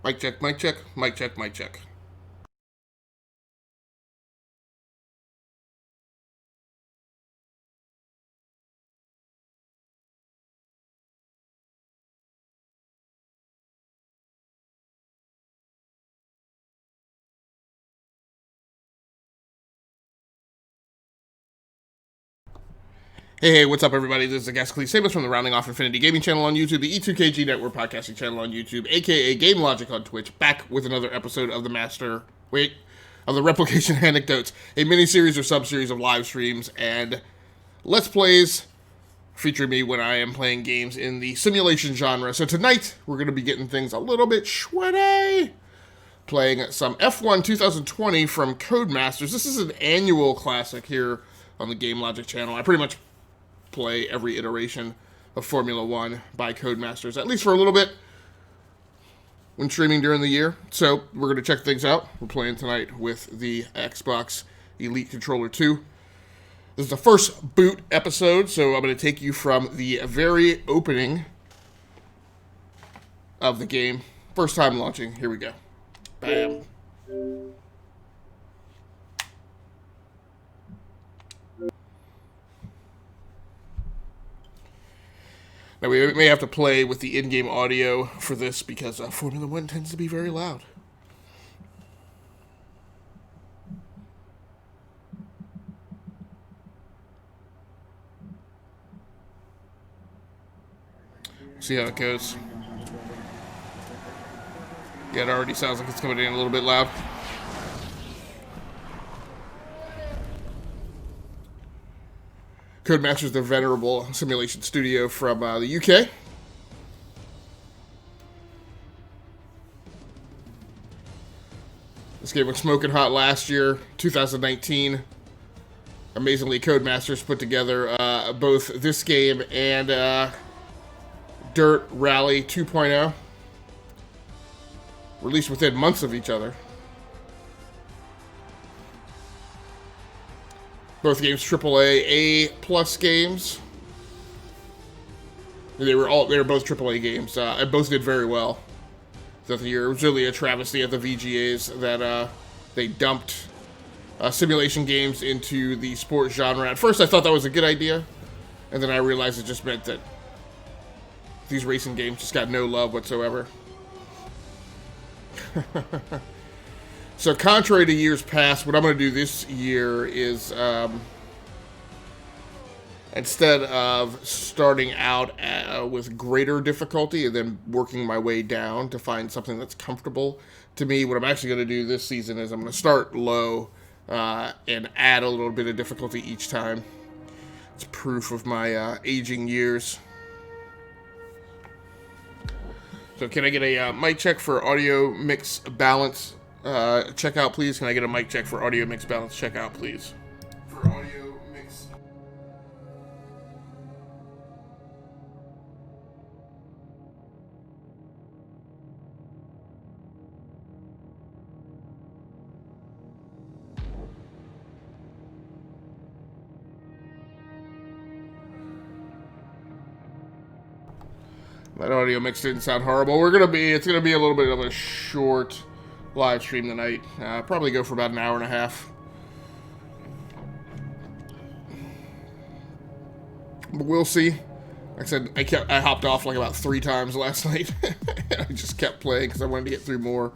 Mic check, mic check, mic check, mic check. Hey, what's up, everybody? This is Gascally Samus from the Rounding Off Infinity Gaming channel on YouTube, the E2KG Network podcasting channel on YouTube, aka Game Logic on Twitch, back with another episode of of the Replication Anecdotes, a mini-series or sub-series of live streams and Let's Plays featuring me when I am playing games in the simulation genre. So tonight, we're going to be getting things a little bit sweaty, playing some F1 2020 from Codemasters. This is an annual classic here on the Game Logic channel. I pretty much play every iteration of Formula One by Codemasters, at least for a little bit when streaming during the year. So we're going to check things out. We're playing tonight with the Xbox Elite Controller 2. This is the first boot episode, so I'm going to take you from the very opening of the game. First time launching. Here we go. Bam. Now, we may have to play with the in-game audio for this because Formula One tends to be very loud. See how it goes. Yeah, it already sounds like it's coming in a little bit loud. Codemasters, the venerable simulation studio from the UK. This game was smoking hot last year, 2019. Amazingly, Codemasters put together both this game and Dirt Rally 2.0, released within months of each other. Both games AAA A+ games. They were both AAA games. And both did very well throughout the year. It was really a travesty at the VGAs that they dumped simulation games into the sports genre. At first, I thought that was a good idea, and then I realized it just meant that these racing games just got no love whatsoever. So contrary to years past, what I'm going to do this year is, instead of starting out with greater difficulty and then working my way down to find something that's comfortable to me, what I'm actually going to do this season is I'm going to start low and add a little bit of difficulty each time. It's proof of my aging years. So can I get a mic check for audio mix balance checkout, please? Can I get a mic check for audio mix balance checkout, please? For audio mix. That audio mix didn't sound horrible. It's gonna be a little bit of a short live stream tonight. Probably go for about an hour and a half. But we'll see. Like I said, I hopped off like about 3 times last night. I just kept playing because I wanted to get through more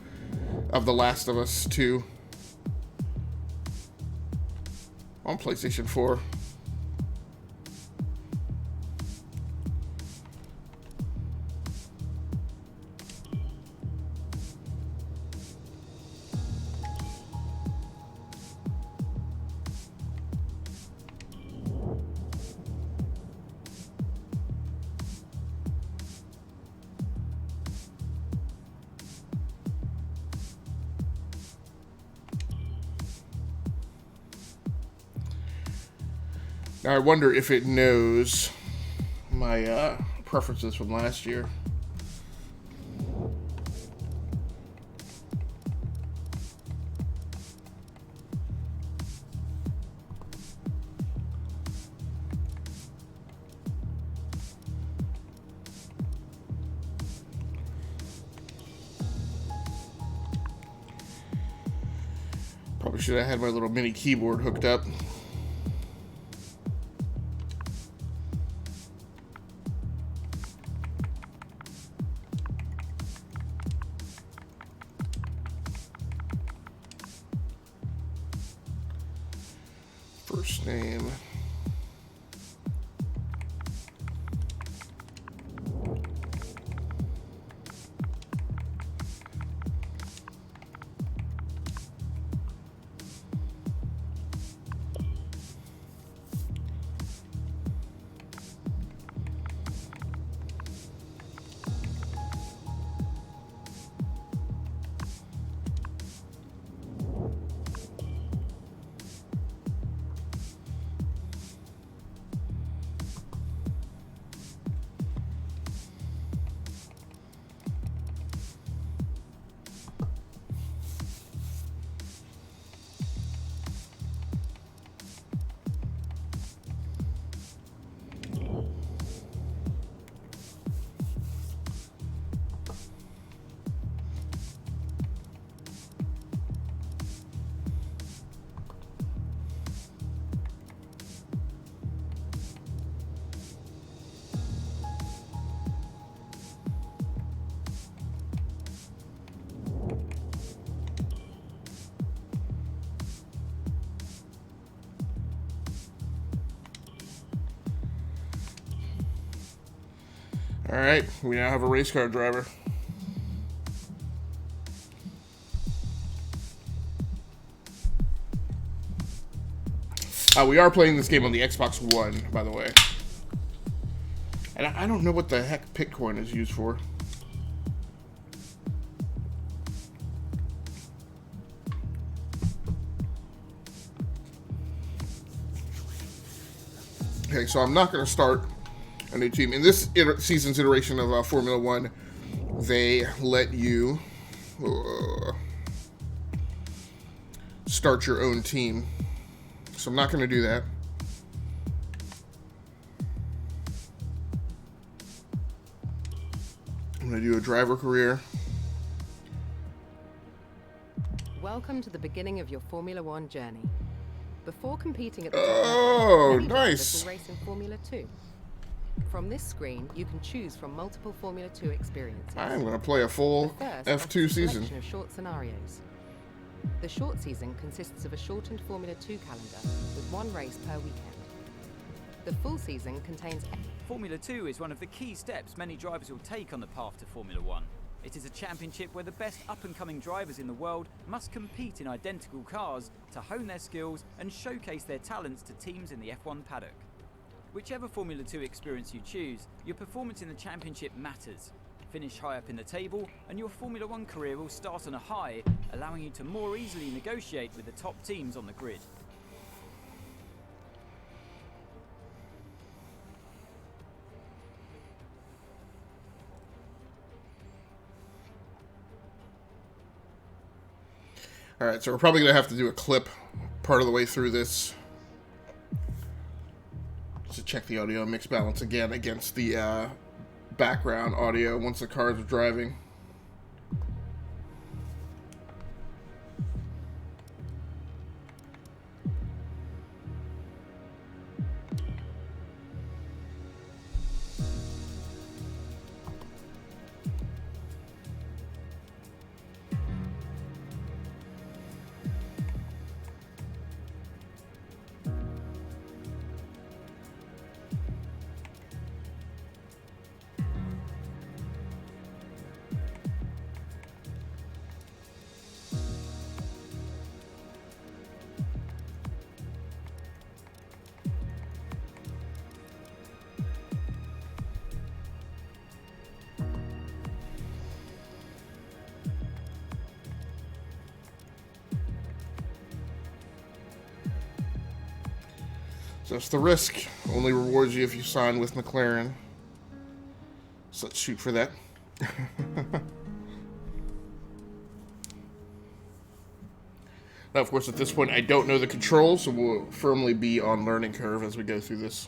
of The Last of Us 2 on PlayStation 4. Now I wonder if it knows my preferences from last year. should have had my little mini keyboard hooked up. First name. All right, we now have a race car driver. We are playing this game on the Xbox One, by the way. And I don't know what the heck Bitcoin is used for. Okay, so I'm not going to start a new team. In this season's iteration of Formula One, they let you start your own team. So I'm not going to do that. I'm going to do a driver career. Welcome to the beginning of your Formula One journey. Before competing at the top level, many nice. will race in Formula 2. From this screen, you can choose from multiple Formula 2 experiences. I'm going to play a full F2 season. Of short scenarios. The short season consists of a shortened Formula 2 calendar with one race per weekend. The full season contains... Formula 2 is one of the key steps many drivers will take on the path to Formula 1. It is a championship where the best up-and-coming drivers in the world must compete in identical cars to hone their skills and showcase their talents to teams in the F1 paddock. Whichever Formula 2 experience you choose, your performance in the championship matters. Finish high up in the table, and your Formula 1 career will start on a high, allowing you to more easily negotiate with the top teams on the grid. Alright, so we're probably going to have to do a clip part of the way through this to check the audio mix balance again against the background audio once the cars are driving. So it's the risk. Only rewards you if you sign with McLaren. So let's shoot for that. Now, of course, at this point, I don't know the controls, so we'll firmly be on learning curve as we go through this.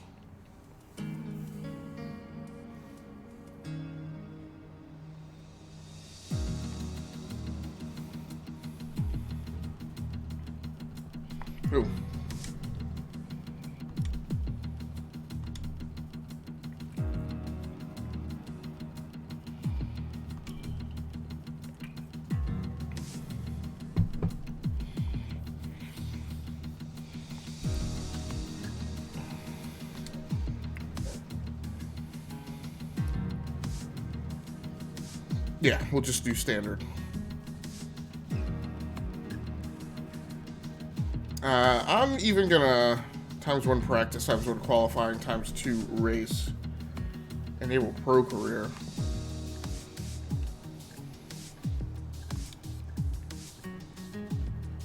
Ooh. Yeah, we'll just do standard. I'm even gonna ×1 practice, ×1 qualifying, ×2 race. Enable pro career.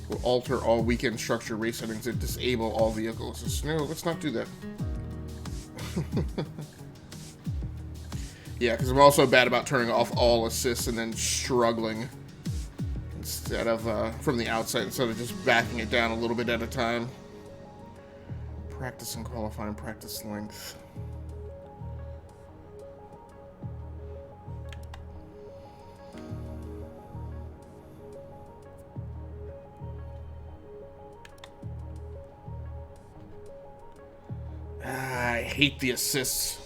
Will alter all weekend structure race settings and disable all vehicles. No, let's not do that. Yeah, because I'm also bad about turning off all assists and then struggling instead of from the outside, instead of just backing it down a little bit at a time. Practice and qualifying, practice length. I hate the assists.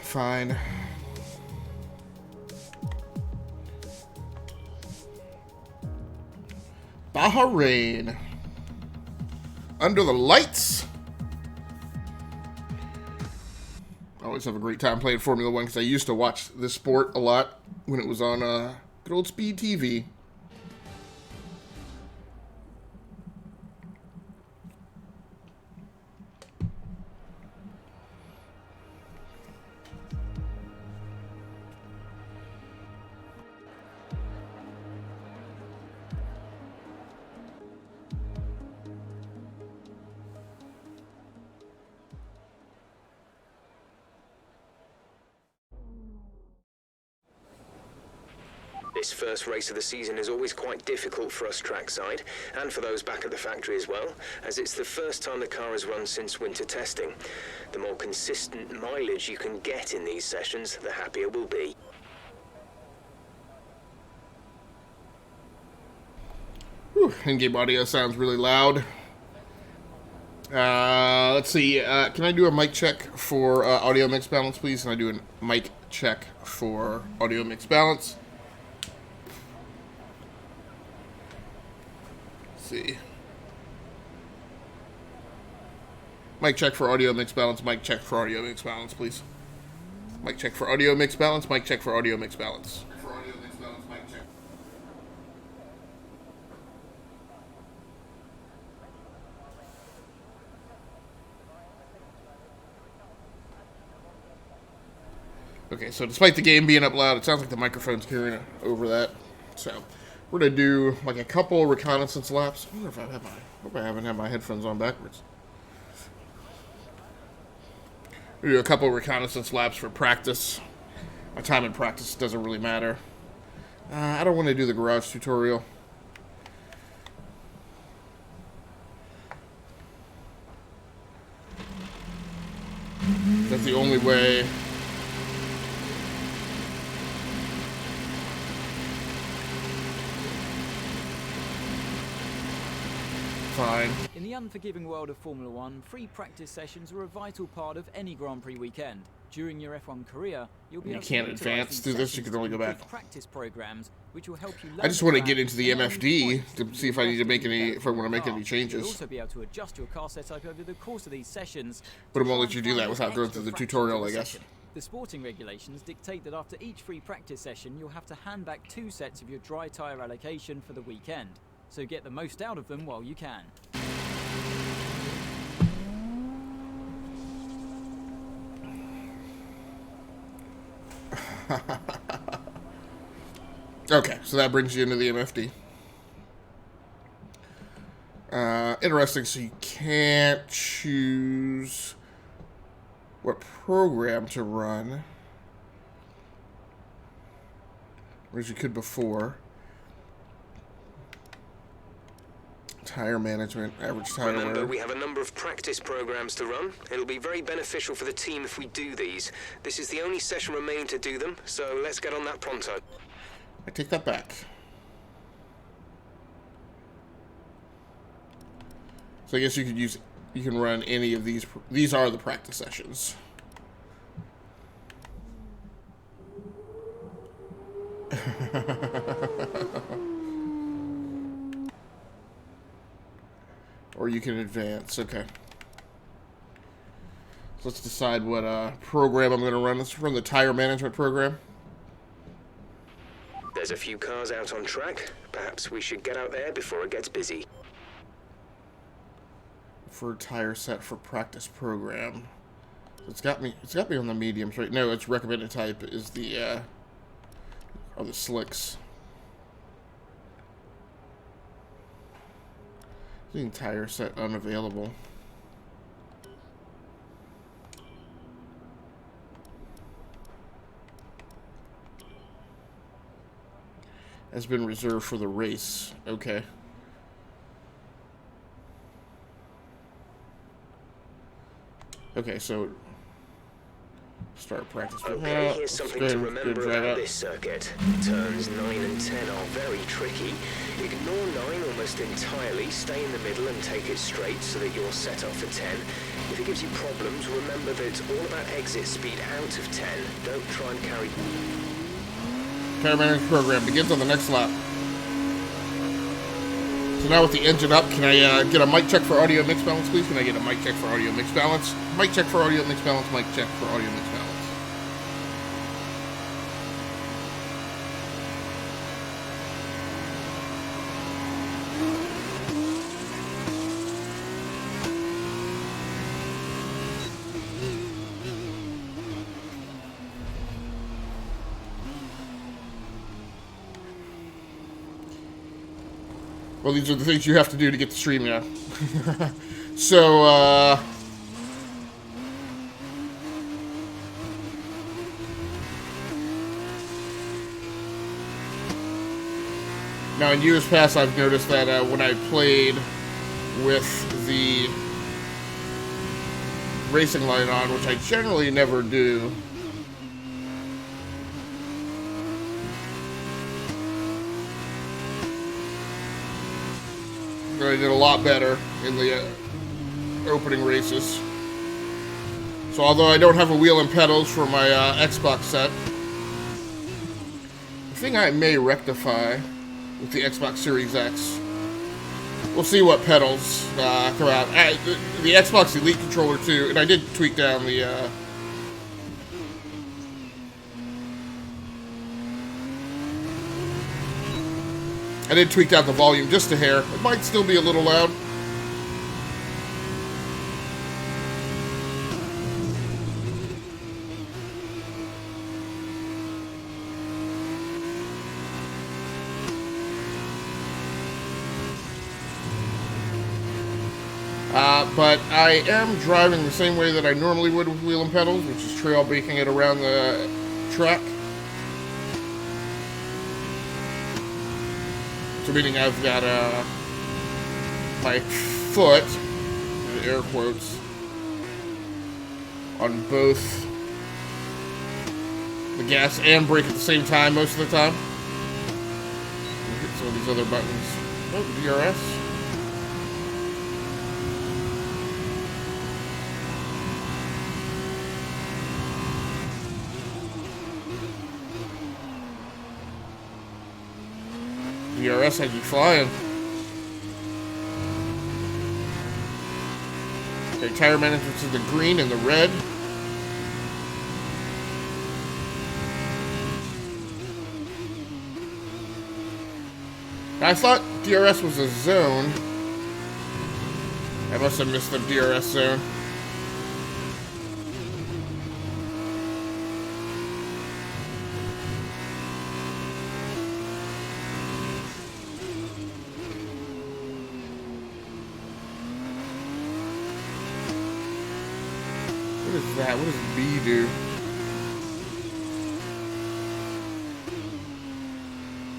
Fine. Bahrain. Under the lights. I always have a great time playing Formula One because I used to watch this sport a lot when it was on good old Speed TV. This first race of the season is always quite difficult for us trackside, and for those back at the factory as well, as it's the first time the car has run since winter testing. The more consistent mileage you can get in these sessions, the happier we'll be. Whew, in-game audio sounds really loud. Let's see, can I do a mic check for audio mix balance, please? Can I do a mic check for audio mix balance? See. Mic check for audio mix balance, mic check for audio mix balance, please. Mic check for audio mix balance, mic check for audio mix balance. For audio mix balance, mic check. Okay, so despite the game being up loud, it sounds like the microphone's carrying over that. So we're gonna do like a couple reconnaissance laps. I wonder if I hope I haven't had my headphones on backwards. We do a couple reconnaissance laps for practice. My time in practice doesn't really matter. I don't want to do the garage tutorial. That's the only way. Fine. In the unforgiving world of Formula One, free practice sessions are a vital part of any Grand Prix weekend. During your F1 career, you'll be able can't to advance through this, you can only go back. Practice programs, which will help you. I just want to get into the MFD to see if I need to make any, if I want to make any changes. You'll also be able to adjust your car setup over the course of these sessions. But it won't let you do that without going through the tutorial, I guess. The sporting regulations dictate that after each free practice session, you'll have to hand back 2 sets of your dry tyre allocation for the weekend. So get the most out of them while you can. Okay, so that brings you into the MFD. Interesting, so you can't choose what program to run, whereas you could before. Tire management, average tire wear. Remember, we have a number of practice programs to run. It'll be very beneficial for the team if we do these. This is the only session remaining to do them, so let's get on that pronto. I take that back. So I guess you can run any of these. These are the practice sessions. Or you can advance. Okay. So let's decide what program I'm going to run. This is from the tire management program. There's a few cars out on track. Perhaps we should get out there before it gets busy. For tire set for practice program. It's got me on the mediums, right? No, it's recommended type is the slicks. The entire set unavailable. Has been reserved for the race. Okay. Okay, so start practice. Okay, here's something to remember about this circuit. Turns 9 and 10 are very tricky. Ignore 9 almost entirely, stay in the middle and take it straight so that you're set up for 10. If it gives you problems, remember that it's all about exit speed out of 10. Don't try and carry... Tire management program begins on the next lap. So now with the engine up, can I get a mic check for audio mix balance, please? Can I get a mic check for audio mix balance? Mic check for audio mix balance, mic check for audio mix balance. Well, these are the things you have to do to get the stream now. So, now in years past, I've noticed that when I played with the racing light on, which I generally never do, I did a lot better in the opening races. So although I don't have a wheel and pedals for my Xbox set, the thing I may rectify with the Xbox Series X, we'll see what pedals come out. The Xbox Elite controller too, and I did tweak down the I did tweak out the volume just a hair. It might still be a little loud. But I am driving the same way that I normally would with wheel and pedals, which is trail baking it around the track. So meaning I've got my foot, in air quotes, on both the gas and brake at the same time most of the time. Hit some of these other buttons. Oh, DRS. DRS had you flying. Okay, tire management's in the green and the red. I thought DRS was a zone. I must have missed the DRS zone. What is that? What does B do?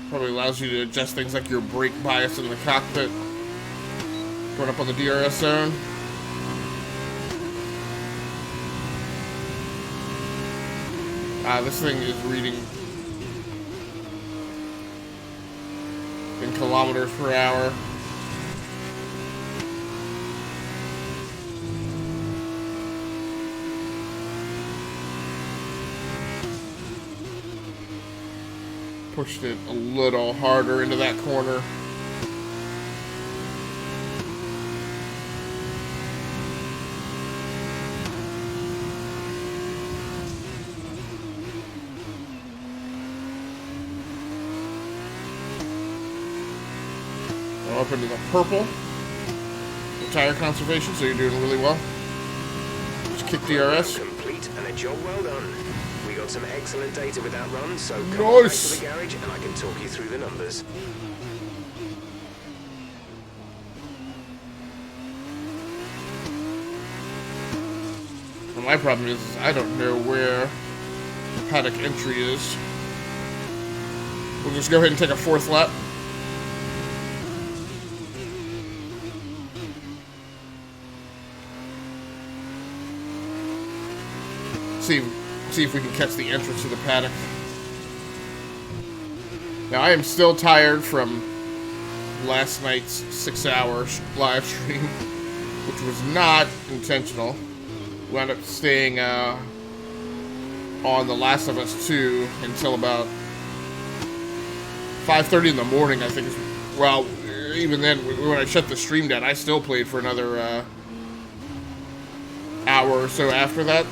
Probably allows you to adjust things like your brake bias in the cockpit. Going up on the DRS zone. This thing is reading in kilometers per hour. pushed it a little harder into that corner. Up into the purple. The tire conservation, so you're doing really well. Just kick DRS. Complete and a job well done. We got some excellent data with that run, so come Nice. back to the garage and I can talk you through the numbers. Well, my problem is I don't know where the paddock entry is. We'll just go ahead and take a fourth lap. See if we can catch the entrance to the paddock. Now, I am still tired from last night's 6-hour live stream, which was not intentional. We wound up staying on The Last of Us 2 until about 5:30 in the morning, I think. Well, even then, when I shut the stream down, I still played for another hour or so after that.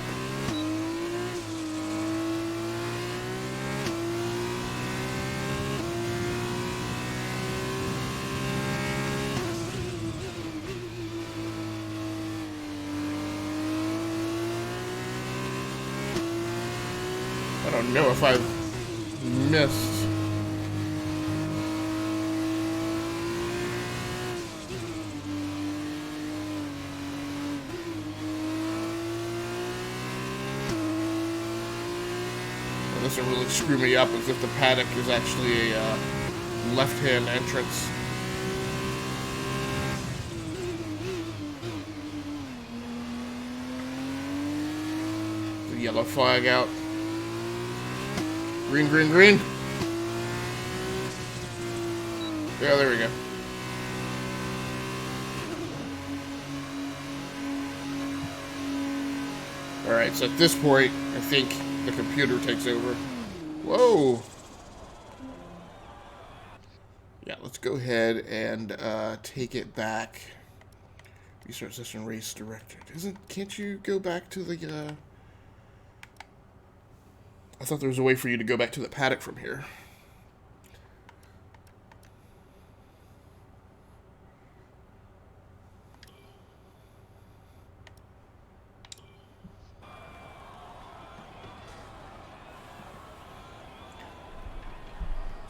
I don't know if I've missed. Well, this will really screw me up as if the paddock is actually a left-hand entrance. The yellow flag out. Green, green, green. Yeah, there we go. Alright, so at this point, I think the computer takes over. Whoa! Yeah, let's go ahead and take it back. Restart session race director. Can't you go back to the I thought there was a way for you to go back to the paddock from here.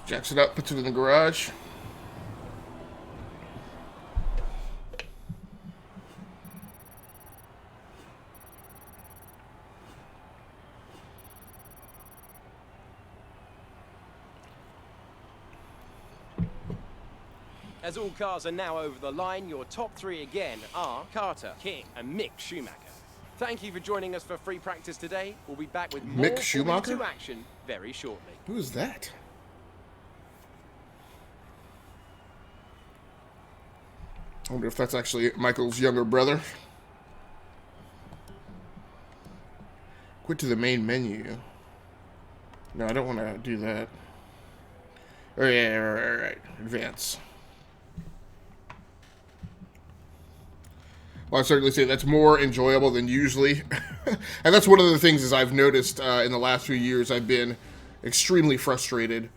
Jacks it up, puts it in the garage. As all cars are now over the line, your top three again are Carter, King, and Mick Schumacher. Thank you for joining us for free practice today. We'll be back with more Mick Schumacher? Formula 2 action very shortly. Who is that? I wonder if that's actually Michael's younger brother. Quit to the main menu. No, I don't want to do that. Oh, yeah, right. Advance. Well, I'd certainly say that's more enjoyable than usually. And that's one of the things is I've noticed in the last few years. I've been extremely frustrated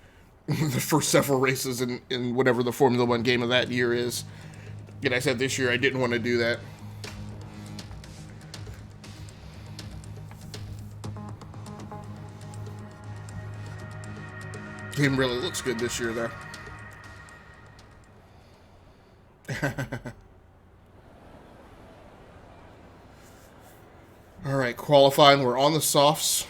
the first several races in whatever the Formula 1 game of that year is. And I said this year I didn't want to do that. Game really looks good this year, though. All right, qualifying. We're on the softs.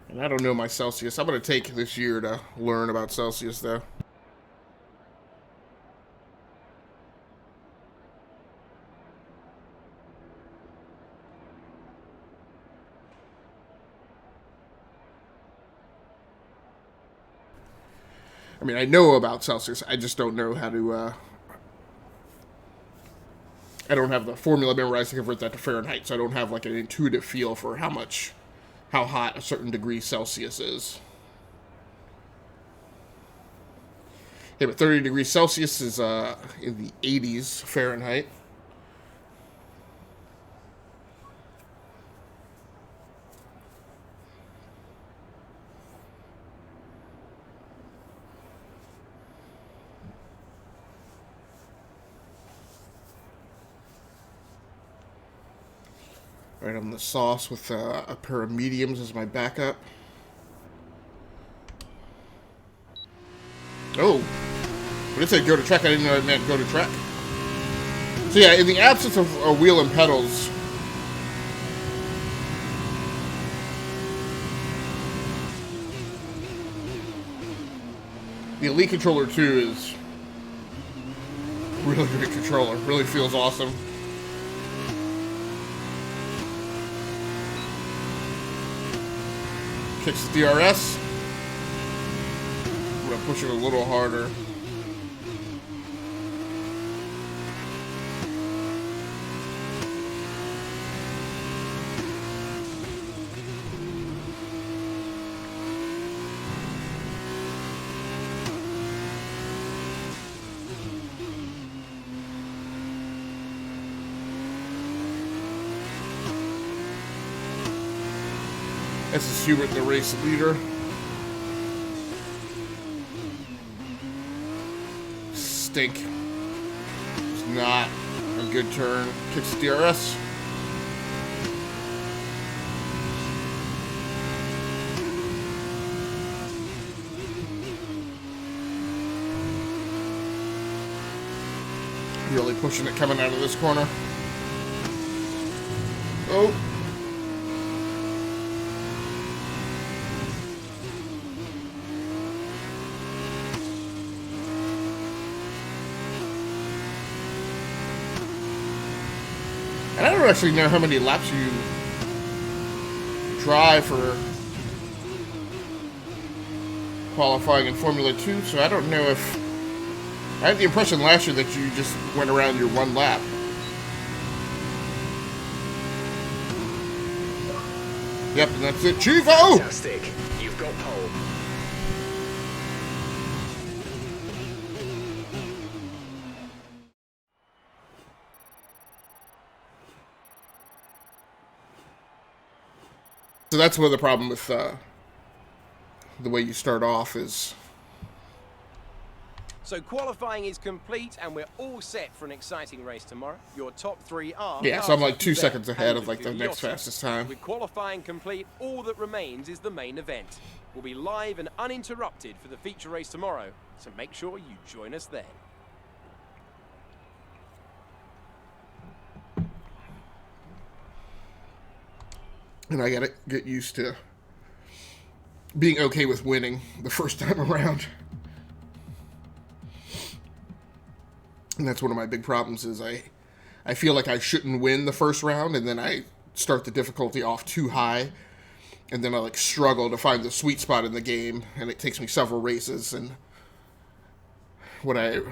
And I don't know my Celsius. I'm going to take this year to learn about Celsius, though. I mean, I know about Celsius. I just don't know how to I don't have the formula memorized to convert that to Fahrenheit, so I don't have like an intuitive feel for how hot a certain degree Celsius is. Yeah, but 30 degrees Celsius is in the 80s Fahrenheit. Right, I'm the sauce with a pair of mediums as my backup. Oh, when it said go to track, I didn't know it meant go to track. So yeah, in the absence of a wheel and pedals, the Elite Controller 2 is really great controller. Really feels awesome. Kicks the DRS. I'm gonna push it a little harder. This is Hubert, the race leader. Stink. It's not a good turn. Kicks the DRS. Really pushing it coming out of this corner. Oh. And I don't actually know how many laps you drive for qualifying in Formula 2, so I don't know if... I had the impression last year that you just went around your one lap. Yep, and that's it. Chivo! Fantastic. You've got pole. So that's where the problem with the way you start off is. So qualifying is complete, and we're all set for an exciting race tomorrow. Your top three are... Yeah, so I'm like 2 Carter, seconds ahead and of like the next Toyota. fastest time. With qualifying complete, all that remains is the main event. We'll be live and uninterrupted for the feature race tomorrow, so make sure you join us then. And I gotta get used to being okay with winning the first time around. And that's one of my big problems is I feel like I shouldn't win the first round, and then I start the difficulty off too high, and then I like struggle to find the sweet spot in the game, and it takes me several races. And what I've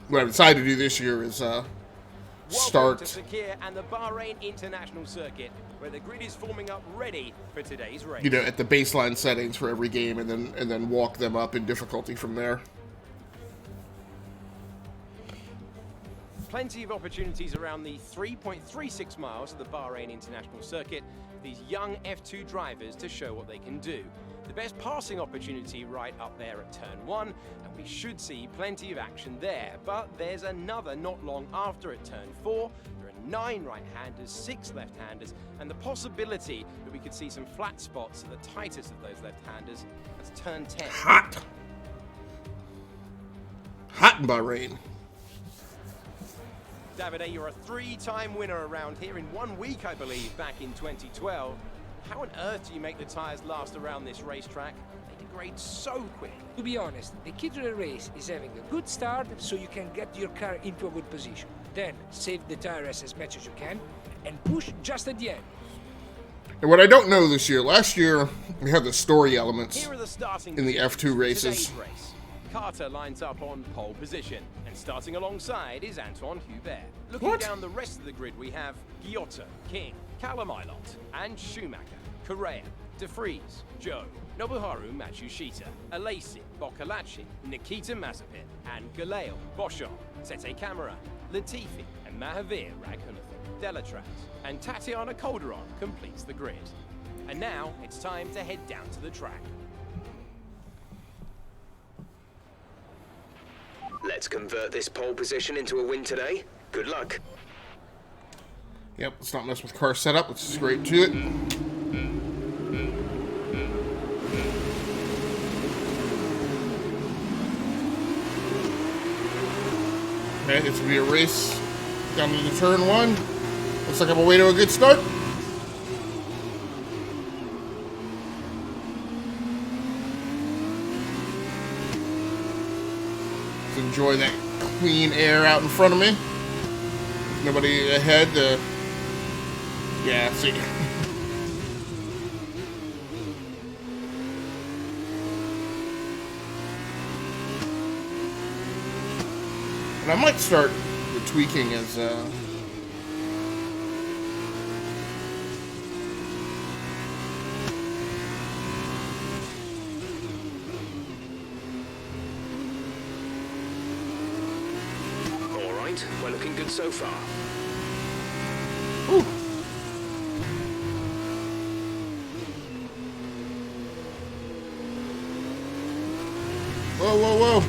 decided to do this year is Welcome to Sakir and the Bahrain International Circuit, where the grid is forming up ready for today's race. You know, at the baseline settings for every game, and then walk them up in difficulty from there. Plenty of opportunities around the 3.36 miles of the Bahrain International Circuit for these young F2 drivers to show what they can do. The best passing opportunity right up there at turn 1, and we should see plenty of action there. But there's another not long after at turn 4. There are 9 right-handers, 6 left-handers, and the possibility that we could see some flat spots at the tightest of those left-handers. That's turn 10. Hot in Bahrain. Davide, you're a 3-time winner around here in 1 week, I believe, back in 2012. How on earth do you make the tyres last around this racetrack? They degrade so quick. To be honest, the key to the race is having a good start so you can get your car into a good position. Then save the tires as much as you can and push just at the end. And what I don't know this year, last year we had the story elements Here are the starting in the F2 positions for races. today's race. Carter lines up on pole position, and starting alongside is Antoine Hubert. Looking What? down the rest of the grid, we have Giotto, King, Callum-Ilott, and Schumacher, Correa, De Vries, Joe, Nobuharu Matsushita, Alesi, Boccalacci, Nikita Mazepin, and Galeo, Boschon, Sete Camara, Latifi, and Mahavir Raghunathan, Delatraz, and Tatiana Calderon completes the grid. And now it's time to head down to the track. Let's convert this pole position into a win today. Good luck. Yep, let's not mess with car setup. Let's straight to it. Okay, it's gonna be a race down to the turn one. Looks like I'm away to a good start. Let's enjoy that clean air out in front of me. There's nobody ahead. Yeah, see. And I might start the tweaking as All right, we're looking good so far. Whew. Whoa, whoa, whoa.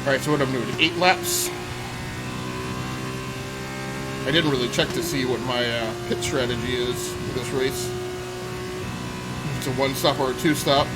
Alright, so what I'm doing, 8 laps. I didn't really check to see what my pit strategy is for this race. If it's a 1-stop or a 2-stop.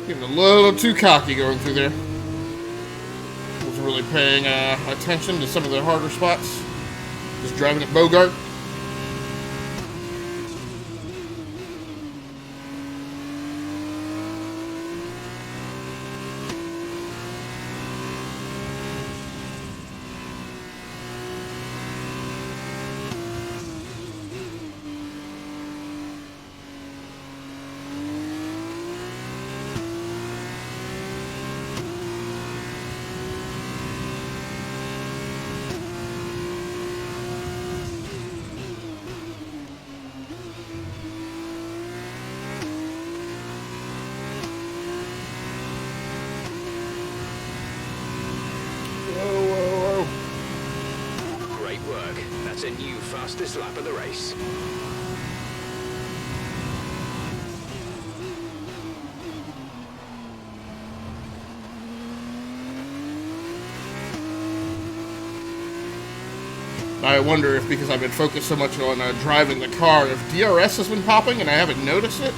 Getting a little too cocky going through there. Wasn't really paying attention to some of the harder spots. Just driving at Bogart. Great work. That's a new fastest lap of the race. I wonder if because I've been focused so much on driving the car, if DRS has been popping and I haven't noticed it.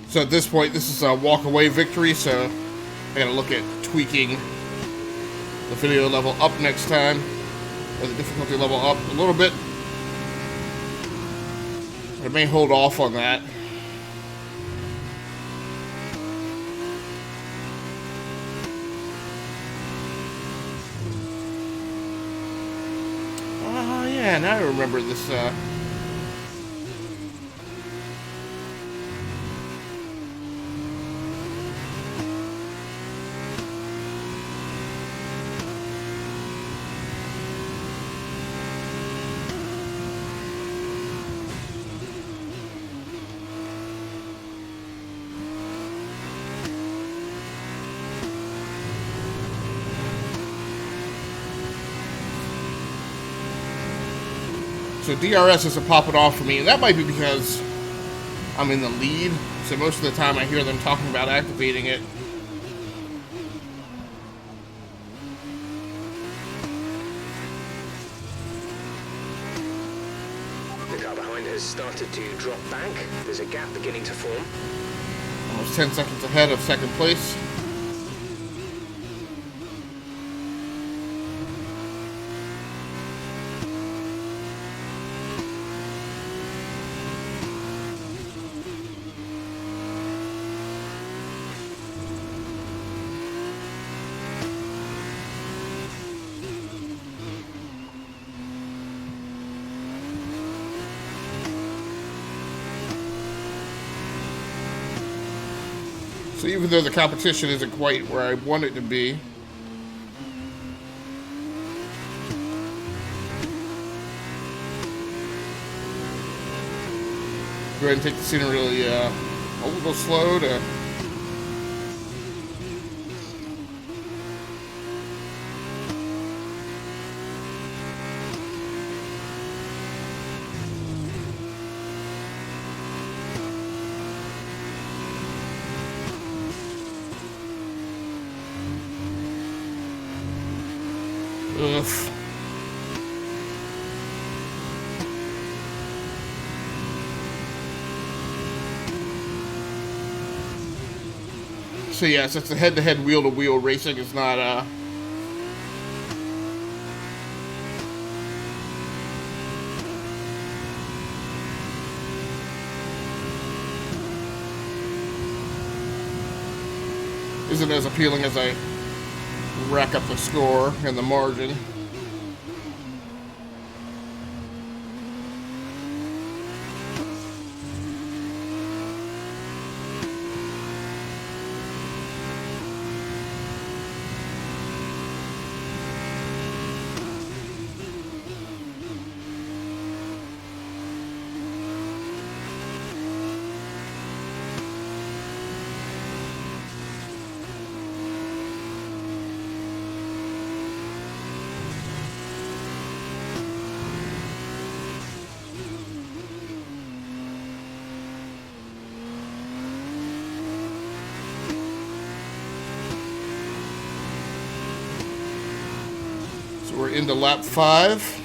So at this point, this is a walk-away victory, so I gotta look at tweaking the video level up next time, or the difficulty level up a little bit. I may hold off on that. Oh yeah, now I remember this, so DRS isn't popping off for me, and that might be because I'm in the lead, so most of the time I hear them talking about activating it. The car behind has started to drop back. There's a gap beginning to form. Almost 10 seconds ahead of second place. So even though the competition isn't quite where I want it to be, go ahead and take the scenery a little slow to Ugh. So yes, it's the head-to-head wheel-to-wheel racing. It's not isn't as appealing as I rack up the score and the margin. We're into lap 5.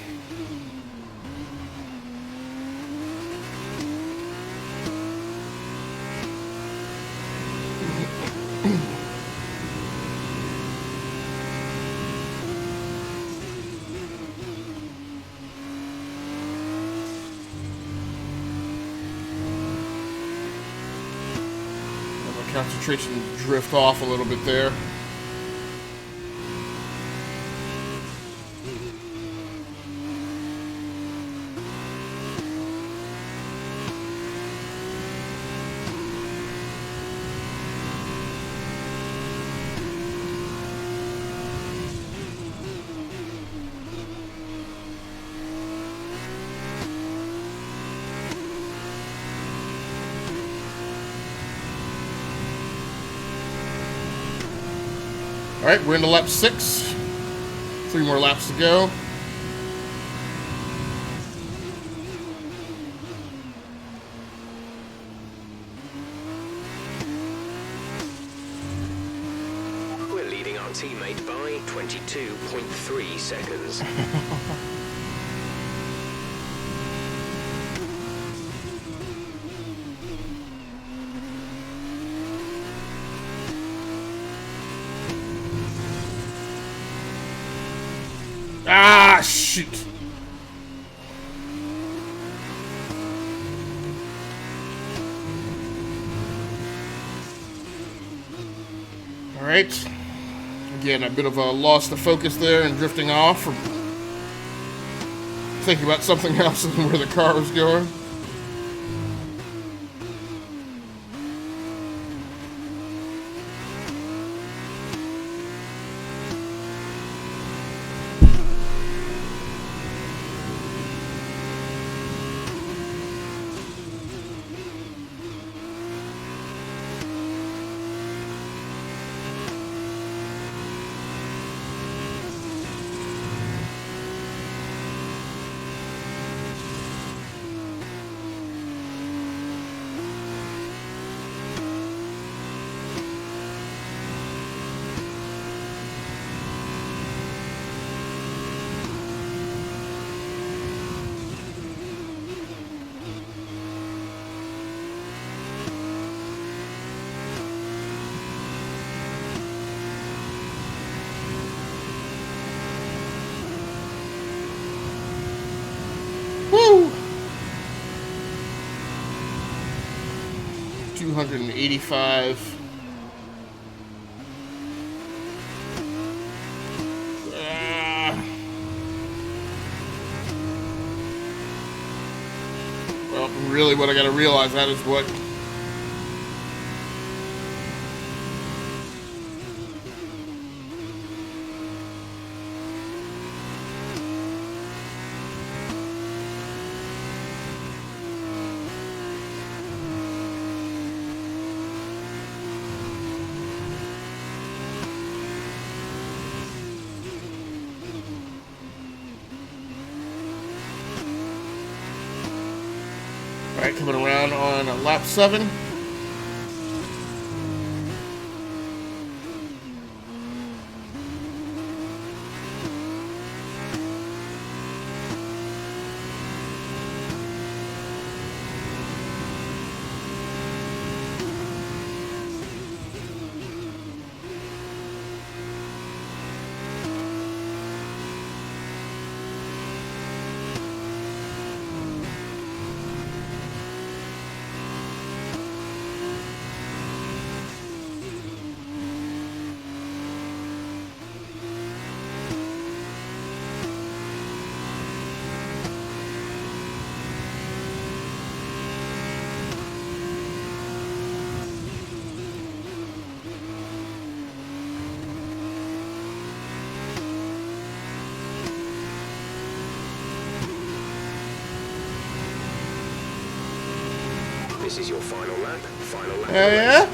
My concentration drift off a little bit there. All right, we're into lap 6. 3 more laps to go. We're leading our teammate by 22.3 seconds. Ah, shoot. All right. Again, a bit of a loss to focus there and drifting off from thinking about something else than where the car was going. Woo! 285. Well, really what I gotta realize that is what Alright, coming around on lap 7. This is your final lap. Final lap. Yeah?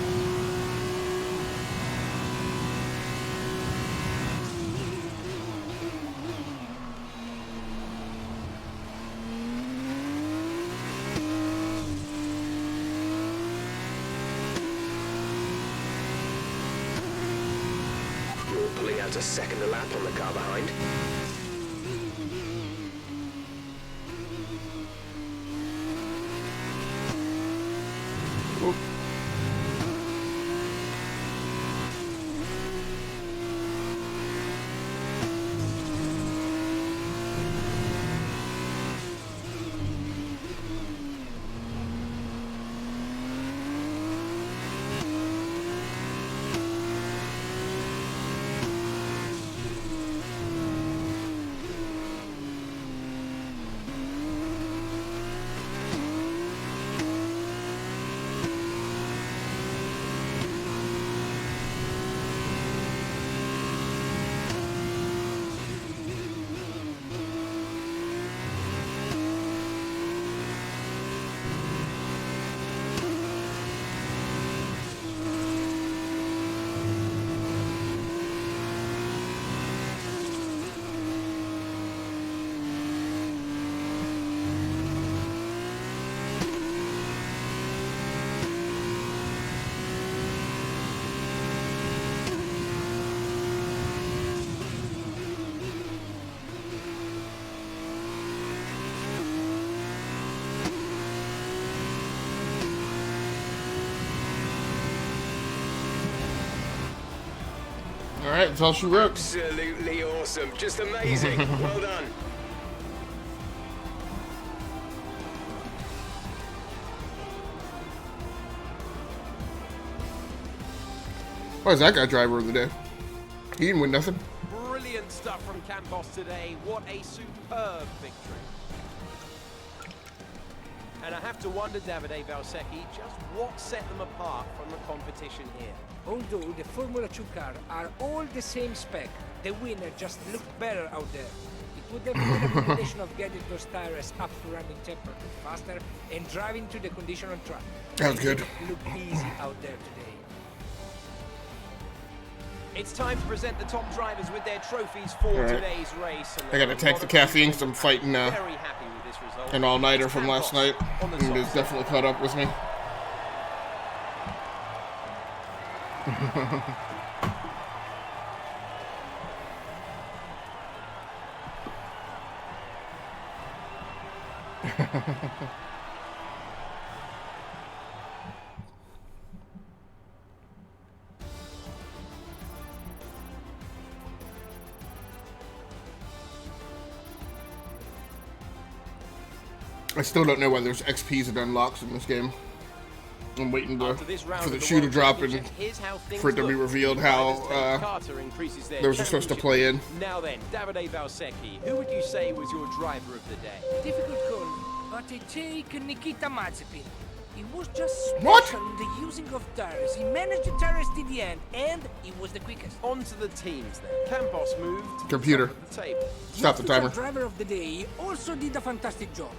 You're pulling out a second lap on the car behind. right, that's all she wrote. Absolutely awesome. Just amazing. Well done. Why is that guy driver of the day? He didn't win nothing. Brilliant stuff from Campos today. What a superb victory. And I have to wonder, Davide Valsecchi, just what set them apart from the competition here. Although the Formula 2 cars are all the same spec, the winner just looked better out there. It would have been a combination of getting those tires up to running temperature faster and driving to the condition on track. That was good. It looked easy out there today. It's time to present the top drivers with their trophies for today's race. And I gotta take the caffeine because I'm fighting very happy with this result. an all-nighter It's from last night. Campos on the And top it's definitely caught up with me. I still don't know whether there's XPs and unlocks in this game. I'm waiting for the shoe to drop and for it to be revealed how they were supposed to play in. Now then, Davide Valsecchi, who would you say was your driver of the day? Difficult call, but I take Nikita Mazepin. He was just special What? in the using of tires. He managed the tires to the end, and he was the quickest. On to the teams then. Campos moved to Computer. the top of the table. Stop the timer. Driver of the day also did a fantastic job.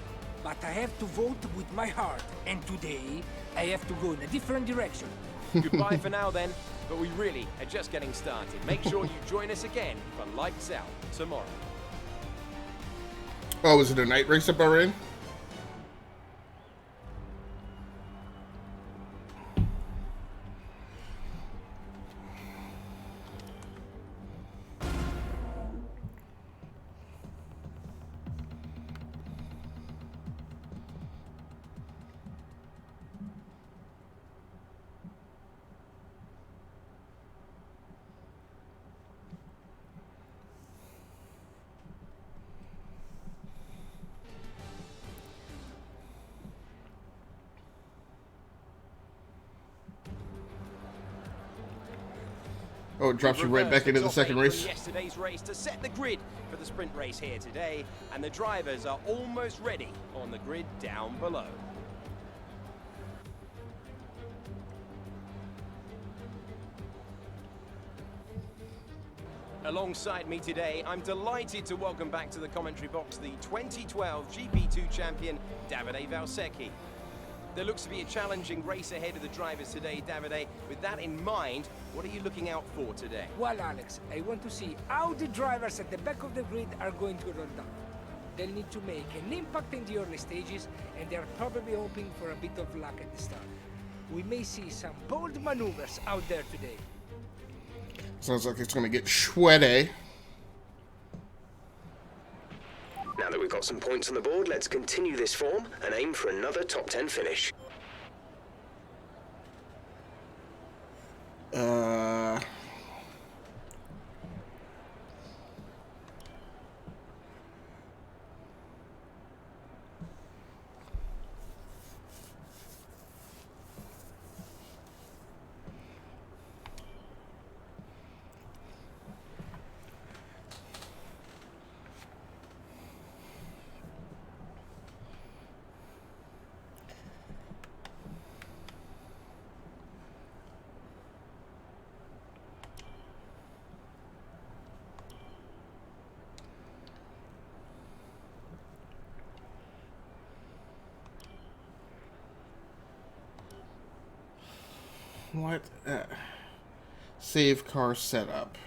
But I have to vote with my heart, and today I have to go in a different direction. Goodbye for now then, but we really are just getting started. Make sure you join us again for Lights Out tomorrow. Oh, was it a night race at Bahrain? Oh, it drops you right back into the second race. Yesterday's race to set the grid for the sprint race here today, and the drivers are almost ready on the grid down below. Alongside me today, I'm delighted to welcome back to the commentary box the 2012 GP2 champion, Davide Valsecchi. There looks to be a challenging race ahead of the drivers today, Davide. With that in mind, what are you looking out for today? Well, Alex, I want to see how the drivers at the back of the grid are going to run down. They'll need to make an impact in the early stages, and they're probably hoping for a bit of luck at the start. We may see some bold maneuvers out there today. Sounds like it's going to get sweaty. Now that we've got some points on the board, let's continue this form and aim for another top 10 finish. What? Save car setup.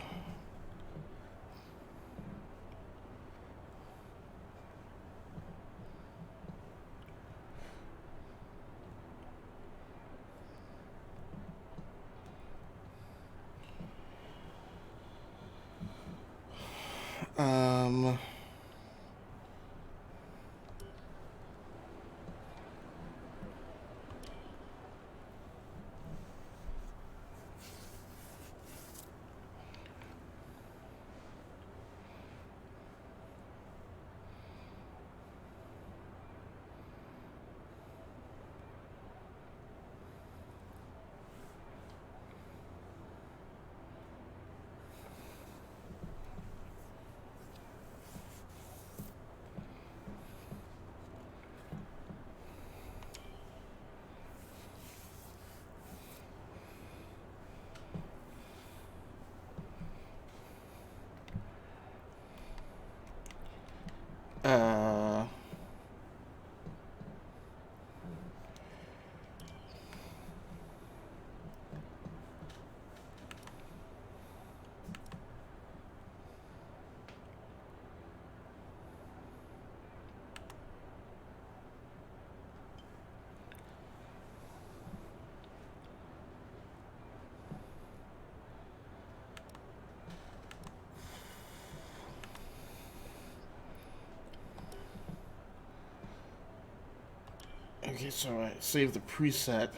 Okay, so I saved the preset.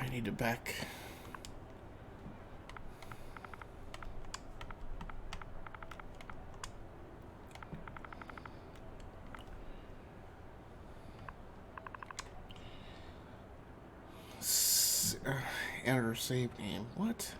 I need to back. Enter save name. What?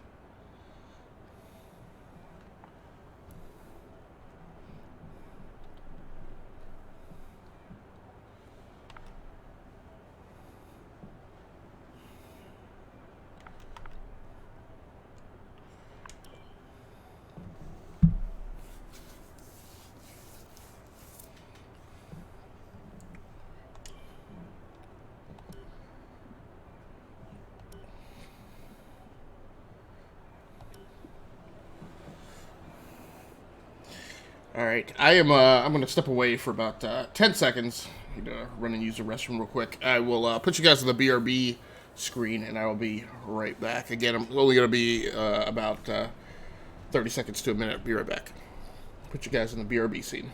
All right, I'm gonna step away for about 10 seconds. Need to run and use the restroom real quick. I will put you guys on the BRB screen, and I will be right back. Again, I'm only gonna be about 30 seconds to a minute. Be right back. Put you guys in the BRB scene.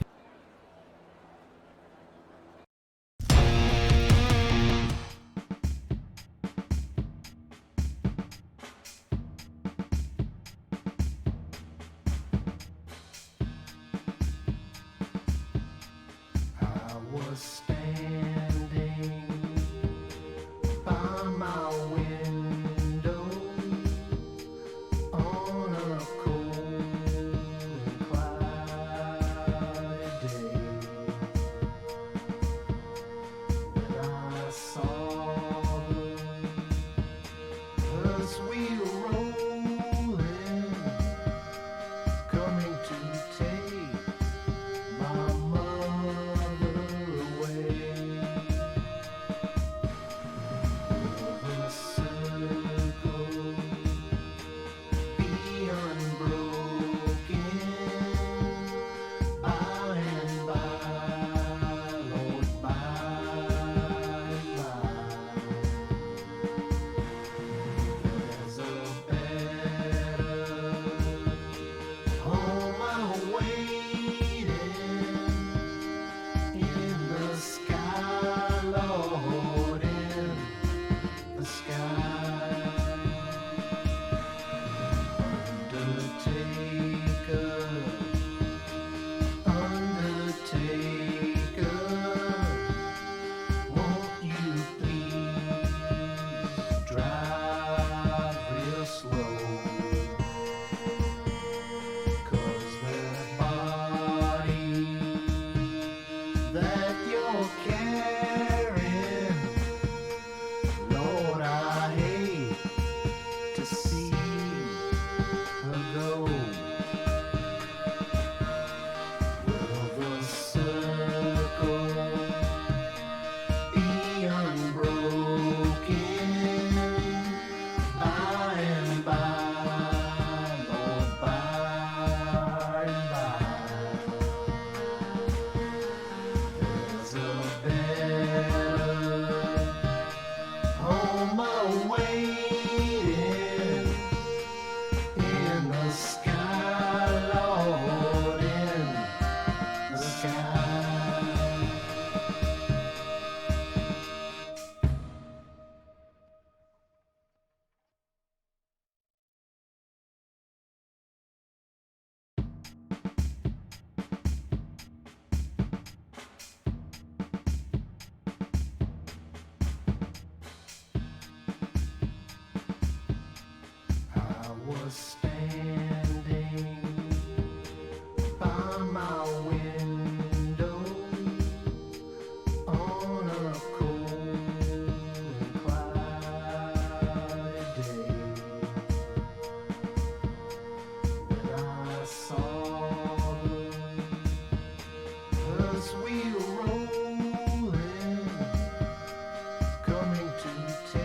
Take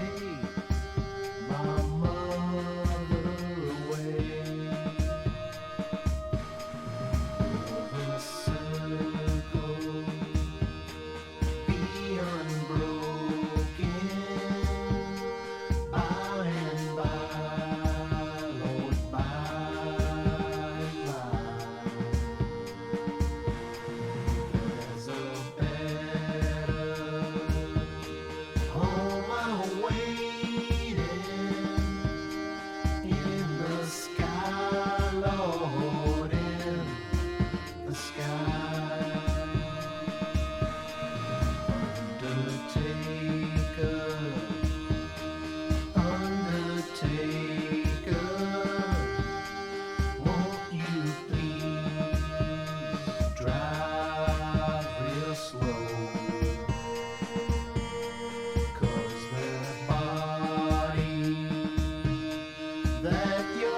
my mother away.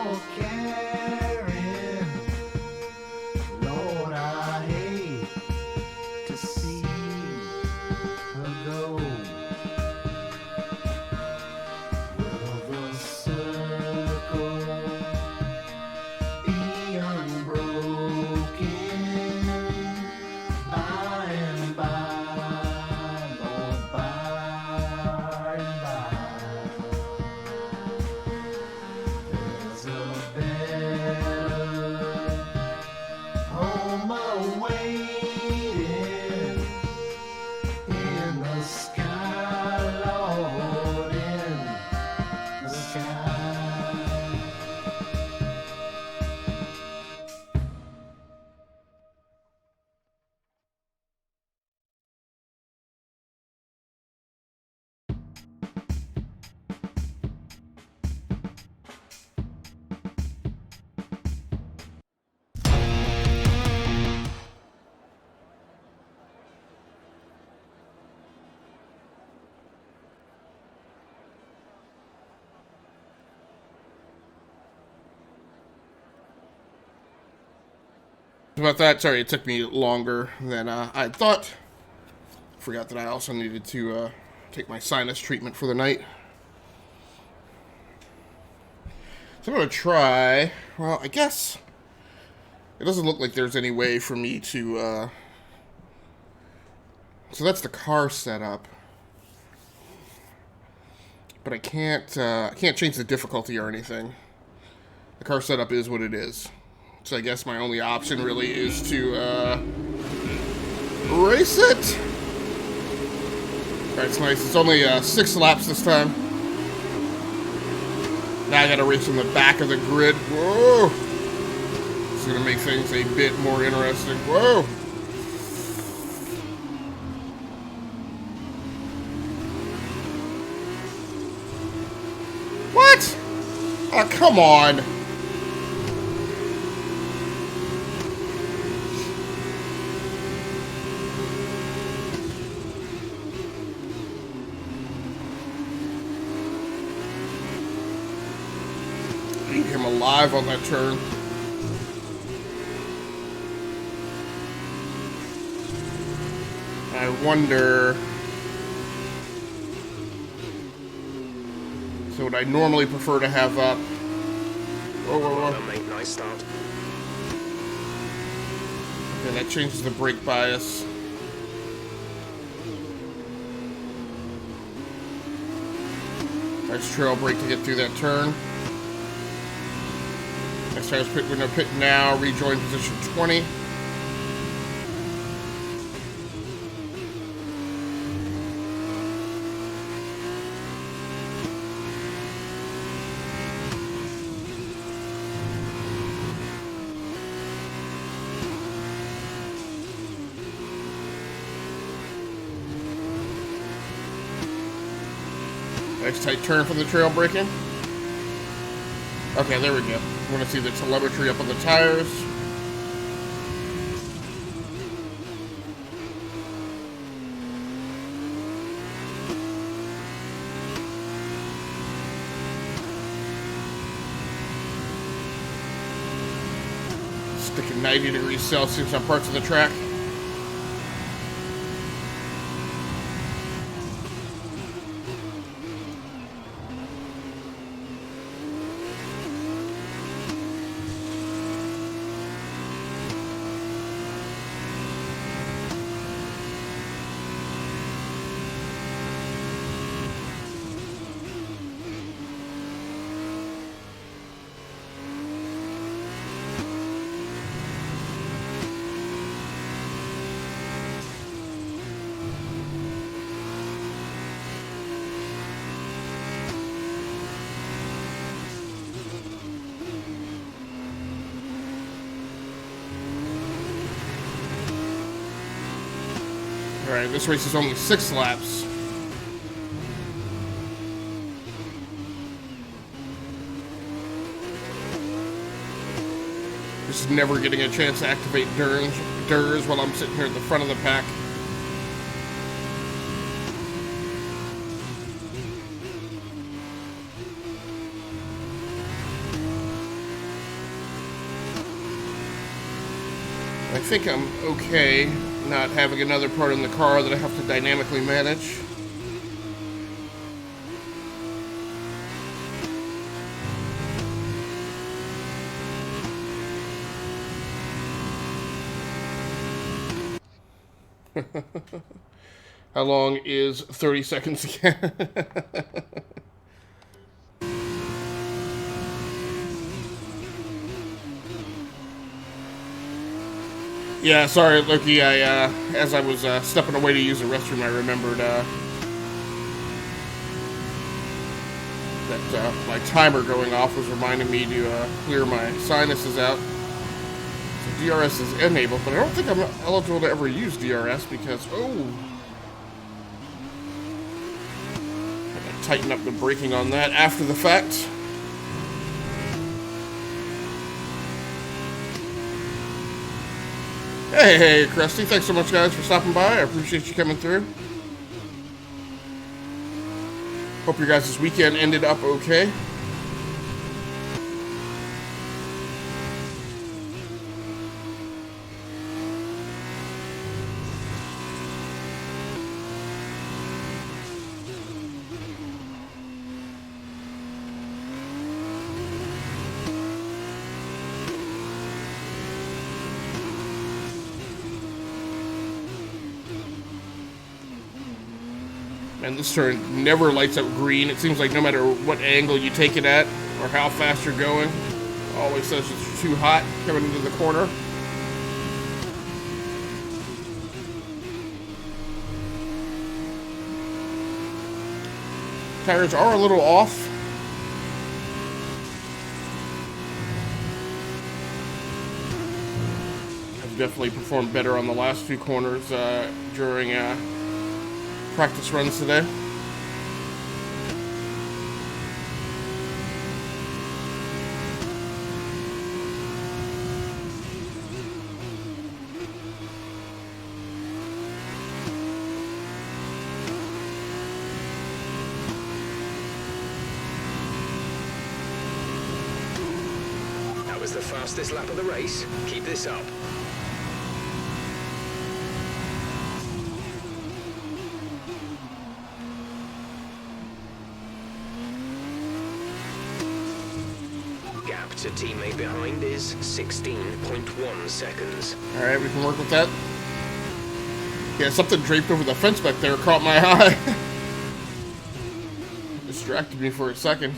for caring. Lord, I hate to see her go. Will the circle be unbroken by and by, Lord, by and by? There's a better home awaiting in the sky, Lord, in the sky. About that, sorry, it took me longer than I thought. Forgot that I also needed to take my sinus treatment for the night. So I'm going to try, well, I guess it doesn't look like there's any way for me to, so that's the car setup. But I can't change the difficulty or anything. The car setup is what it is. So I guess my only option really is to race it. Alright, it's nice. It's only 6 laps this time. Now I gotta race on the back of the grid. Whoa! This is gonna make things a bit more interesting. Whoa! What? Oh, come on. Eat him alive on that turn. I wonder. So would I normally prefer to have up? Whoa, whoa, Well whoa. done, mate. Nice start. Okay, that changes the brake bias. Nice trail brake to get through that turn. Next tire's pit, we're gonna pit now, rejoin position 20. Nice tight turn from the trail braking. Okay, there we go. I want to see the telemetry up on the tires. Sticking 90 degrees Celsius on parts of the track. Alright, this race is only 6 laps. Just never getting a chance to activate DRS while I'm sitting here at the front of the pack. I think I'm okay not having another part in the car that I have to dynamically manage. How long is 30 seconds again? Yeah, sorry, Loki. As I was stepping away to use the restroom, I remembered that my timer going off was reminding me to clear my sinuses out. So DRS is enabled, but I don't think I'm eligible to ever use DRS because, I gotta tighten up the braking on that after the fact. Hey, Krusty, thanks so much, guys, for stopping by. I appreciate you coming through. Hope your guys' weekend ended up okay. And this turn never lights up green. It seems like no matter what angle you take it at or how fast you're going, it always says it's too hot coming into the corner. Tires are a little off. I've definitely performed better on the last two corners during practice runs today. That was the fastest lap of the race. Keep this up. Gap to teammate behind is 16.1 seconds. Alright, we can work with that. Yeah, something draped over the fence back there caught my eye. Distracted me for a second.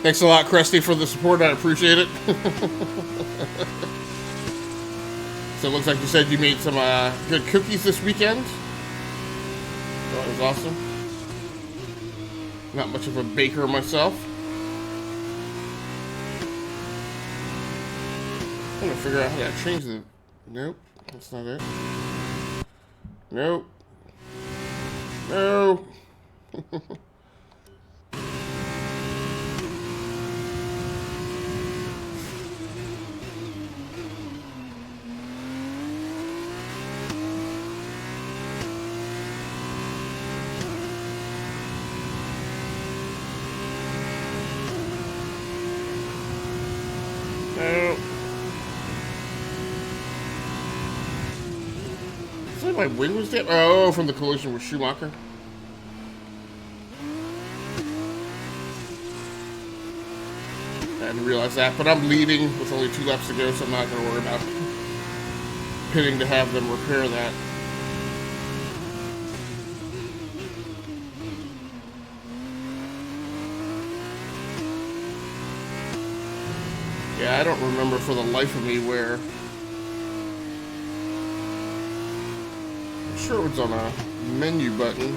Thanks a lot, Krusty, for the support. I appreciate it. So it looks like you said you made some good cookies this weekend. That was awesome. Not much of a baker myself. I'm trying to figure out how to change the... Nope, that's not it. Nope. No. My wing was dead? Oh, from the collision with Schumacher. I didn't realize that, but I'm leading with only 2 laps to go, so I'm not going to worry about pitting to have them repair that. Yeah, I don't remember for the life of me where. I'm sure it was on a menu button.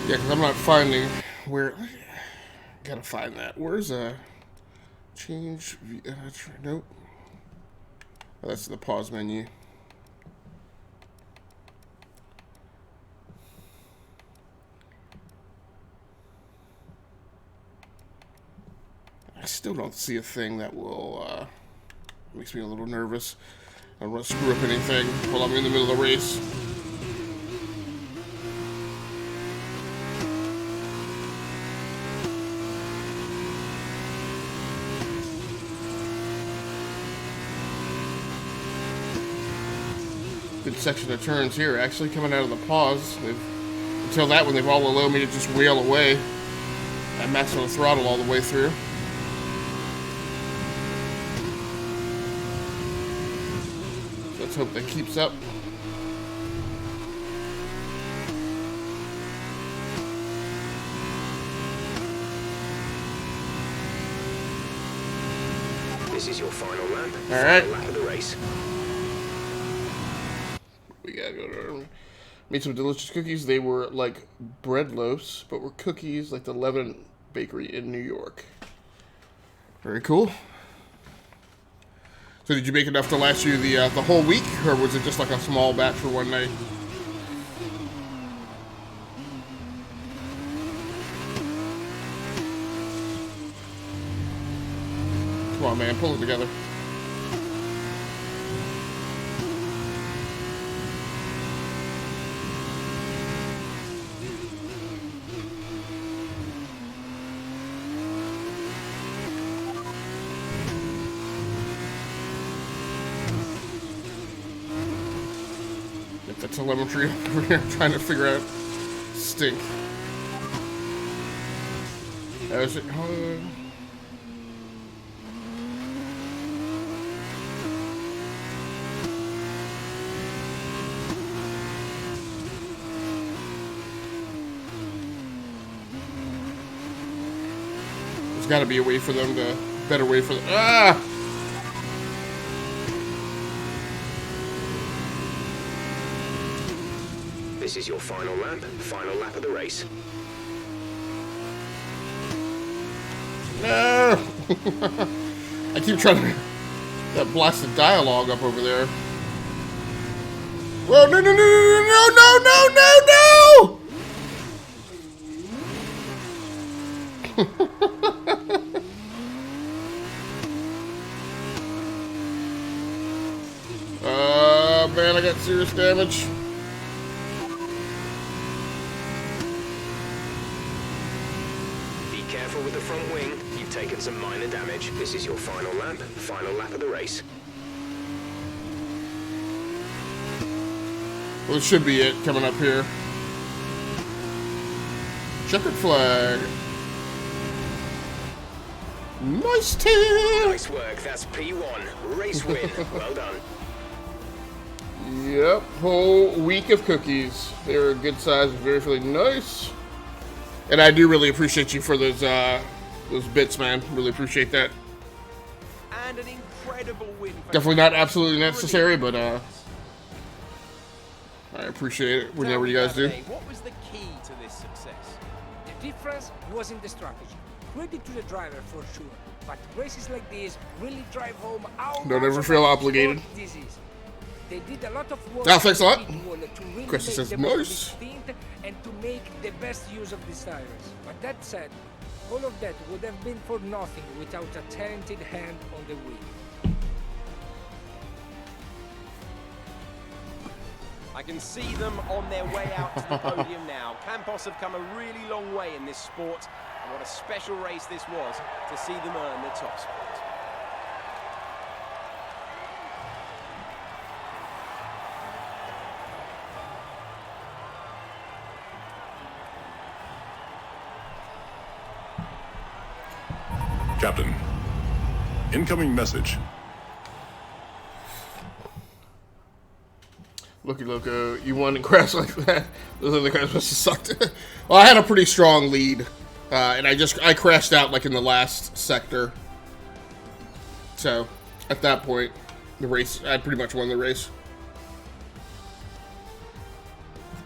Yeah, because I'm not finding where. Gotta find that. Where's change? Nope. Oh, that's the pause menu. I still don't see a thing that will. Makes me a little nervous. I don't want to screw up anything while I'm in the middle of the race. Good section of turns here, actually coming out of the pause. Until that one, they've all allowed me to just wheel away at maximum throttle all the way through. So let's hope that keeps up. This is your final lap. All right. Final lap of the race. We gotta go to made some delicious cookies. They were like bread loaves, but were cookies like the Lebanon Bakery in New York. Very cool. So did you make enough to last you the whole week, or was it just like a small batch for one night? Come on, man, pull it together. Get the telemetry over here, trying to figure out stink. That was it. There's got to be a way for them to, better way for them. Ah! This is your final lap of the race. No! I keep trying to, that blasted dialogue up over there. Whoa, no, no, no, no, no, no, no, no, man, I got serious damage. Be careful with the front wing. You've taken some minor damage. This is your final lap of the race. Well, this should be it coming up here. Checkered flag. Nice team. Nice work. That's P1. Race win. Well done. Yep, whole week of cookies. They were a good size, very, really nice. And I do really appreciate you for those bits, man. Really appreciate that. And an incredible win. Definitely not absolutely necessary, but I appreciate it whenever you guys do. What was the key to this success? The difference was in the strategy. Credit to the driver for sure, but races like this really drive home how Don't much ever of feel a obligated. sport this is. They did a lot of work. Oh, thanks a lot. to really Chris make says the most of nice. this stint and to make the best use of these tires. But that said, all of that would have been for nothing without a talented hand on the wheel. I can see them on their way out to the podium now. Campos have come a really long way in this sport, and what a special race this was to see them earn the top spot. Captain. Incoming message. Looky Loco, you won and crashed like that. Those other crash must have sucked. Well, I had a pretty strong lead, and I crashed out like in the last sector. So, at that point, the race, I pretty much won the race.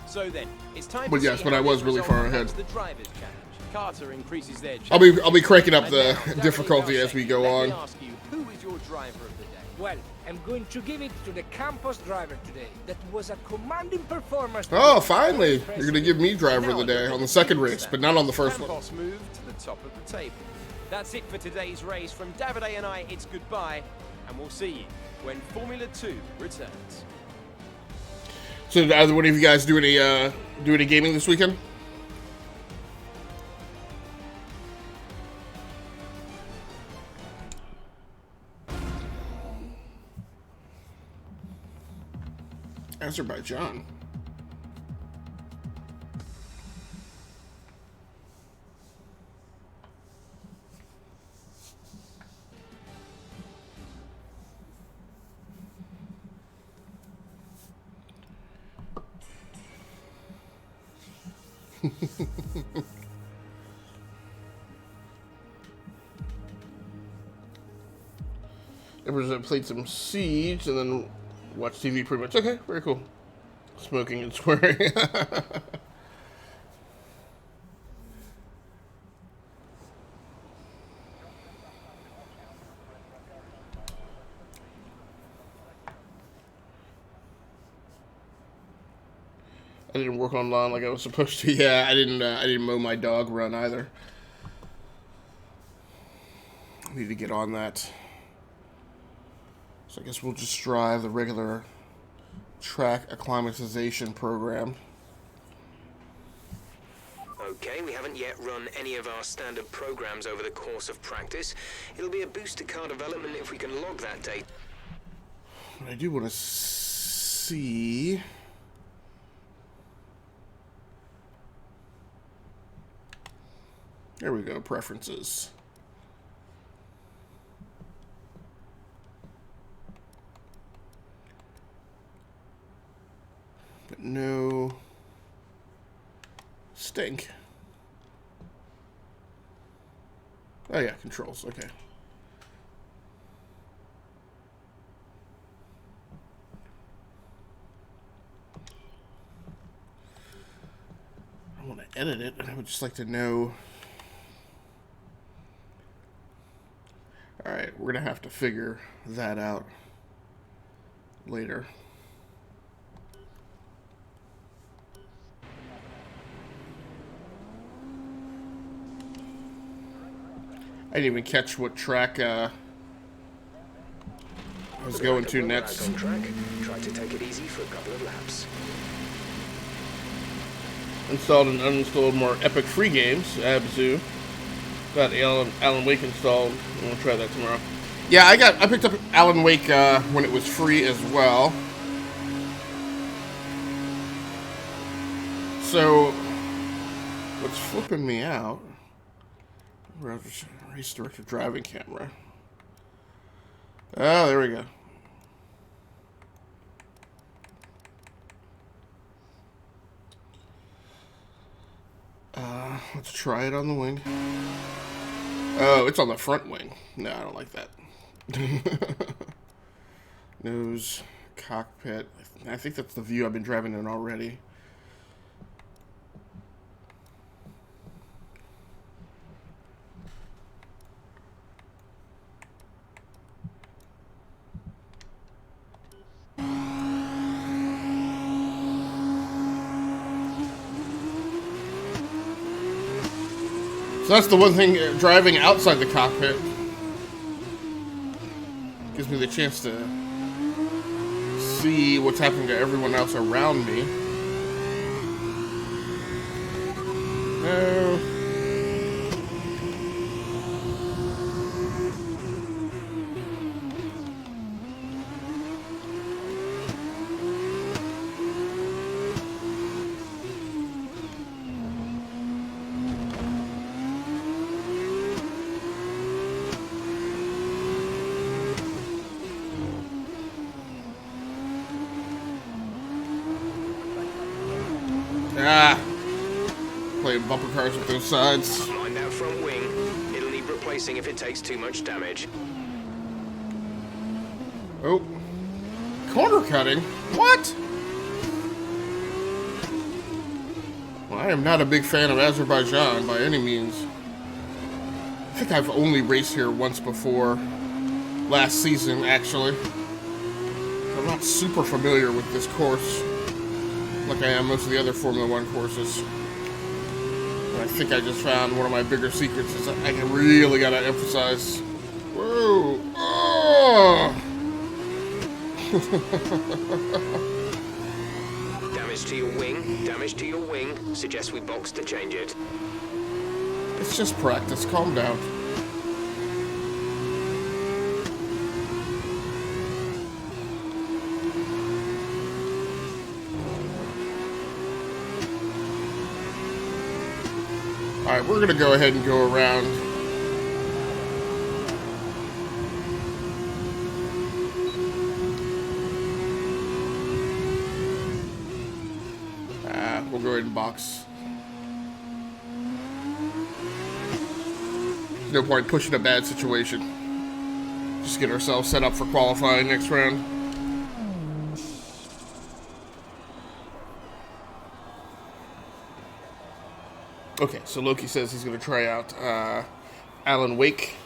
So then, it's time But to yes, see but how I was this really result far ahead. affects the drivers' challenge. Carter increases their I'll be cranking up the difficulty as we go on. Let me ask you, who is your driver of the day? Well, I'm going to give it to the campus driver today. That was a commanding performance. Oh, finally! You're gonna give me driver of the day on the second race, but not on the first one. Campos move to the top of the table. That's it for today's race. From Davide and I, it's goodbye, and we'll see you when Formula 2 returns. So, did either one of you guys do any gaming this weekend? Azerbaijan. Ever played some Siege and then watched TV pretty much. Okay, very cool. Smoking and swearing. I didn't work on lawn like I was supposed to. Yeah, I didn't mow my dog run either. I need to get on that. So I guess we'll just drive the regular track acclimatization program. Okay, we haven't yet run any of our standard programs over the course of practice. It'll be a boost to car development if we can log that data. But I do want to see... There we go, preferences. But no stink. Oh yeah, controls, okay. I want to edit it, I would just like to know. Alright, we're going to have to figure that out later. I didn't even catch what track I was going to next. On track. Try to take it easy for a couple of laps. Installed and uninstalled more epic free games. Abzu. Got Alan Wake installed. I'm gonna try that tomorrow. Yeah, I picked up Alan Wake when it was free as well. So what's flipping me out? Race director driving camera. Oh, there we go. Let's try it on the wing. Oh, it's on the front wing. No, I don't like that. Nose, cockpit. I think that's the view I've been driving in already. So that's the one thing, driving outside the cockpit gives me the chance to see what's happening to everyone else around me. No. Ah. Playing bumper cars with those sides. Mind that front wing. It'll need replacing if it takes too much damage. Oh. Corner cutting? What? Well, I am not a big fan of Azerbaijan by any means. I think I've only raced here once before. Last season, actually. I'm not super familiar with this course like I am most of the other Formula One courses. And I think I just found one of my bigger secrets is I really gotta emphasize. Whoa! Oh! Damage to your wing. Damage to your wing. Suggest we box to change it. It's just practice. Calm down. Alright, we're gonna go ahead and go around. We'll go ahead and box. There's no point pushing a bad situation. Just get ourselves set up for qualifying next round. Okay, so Loki says he's going to try out Alan Wake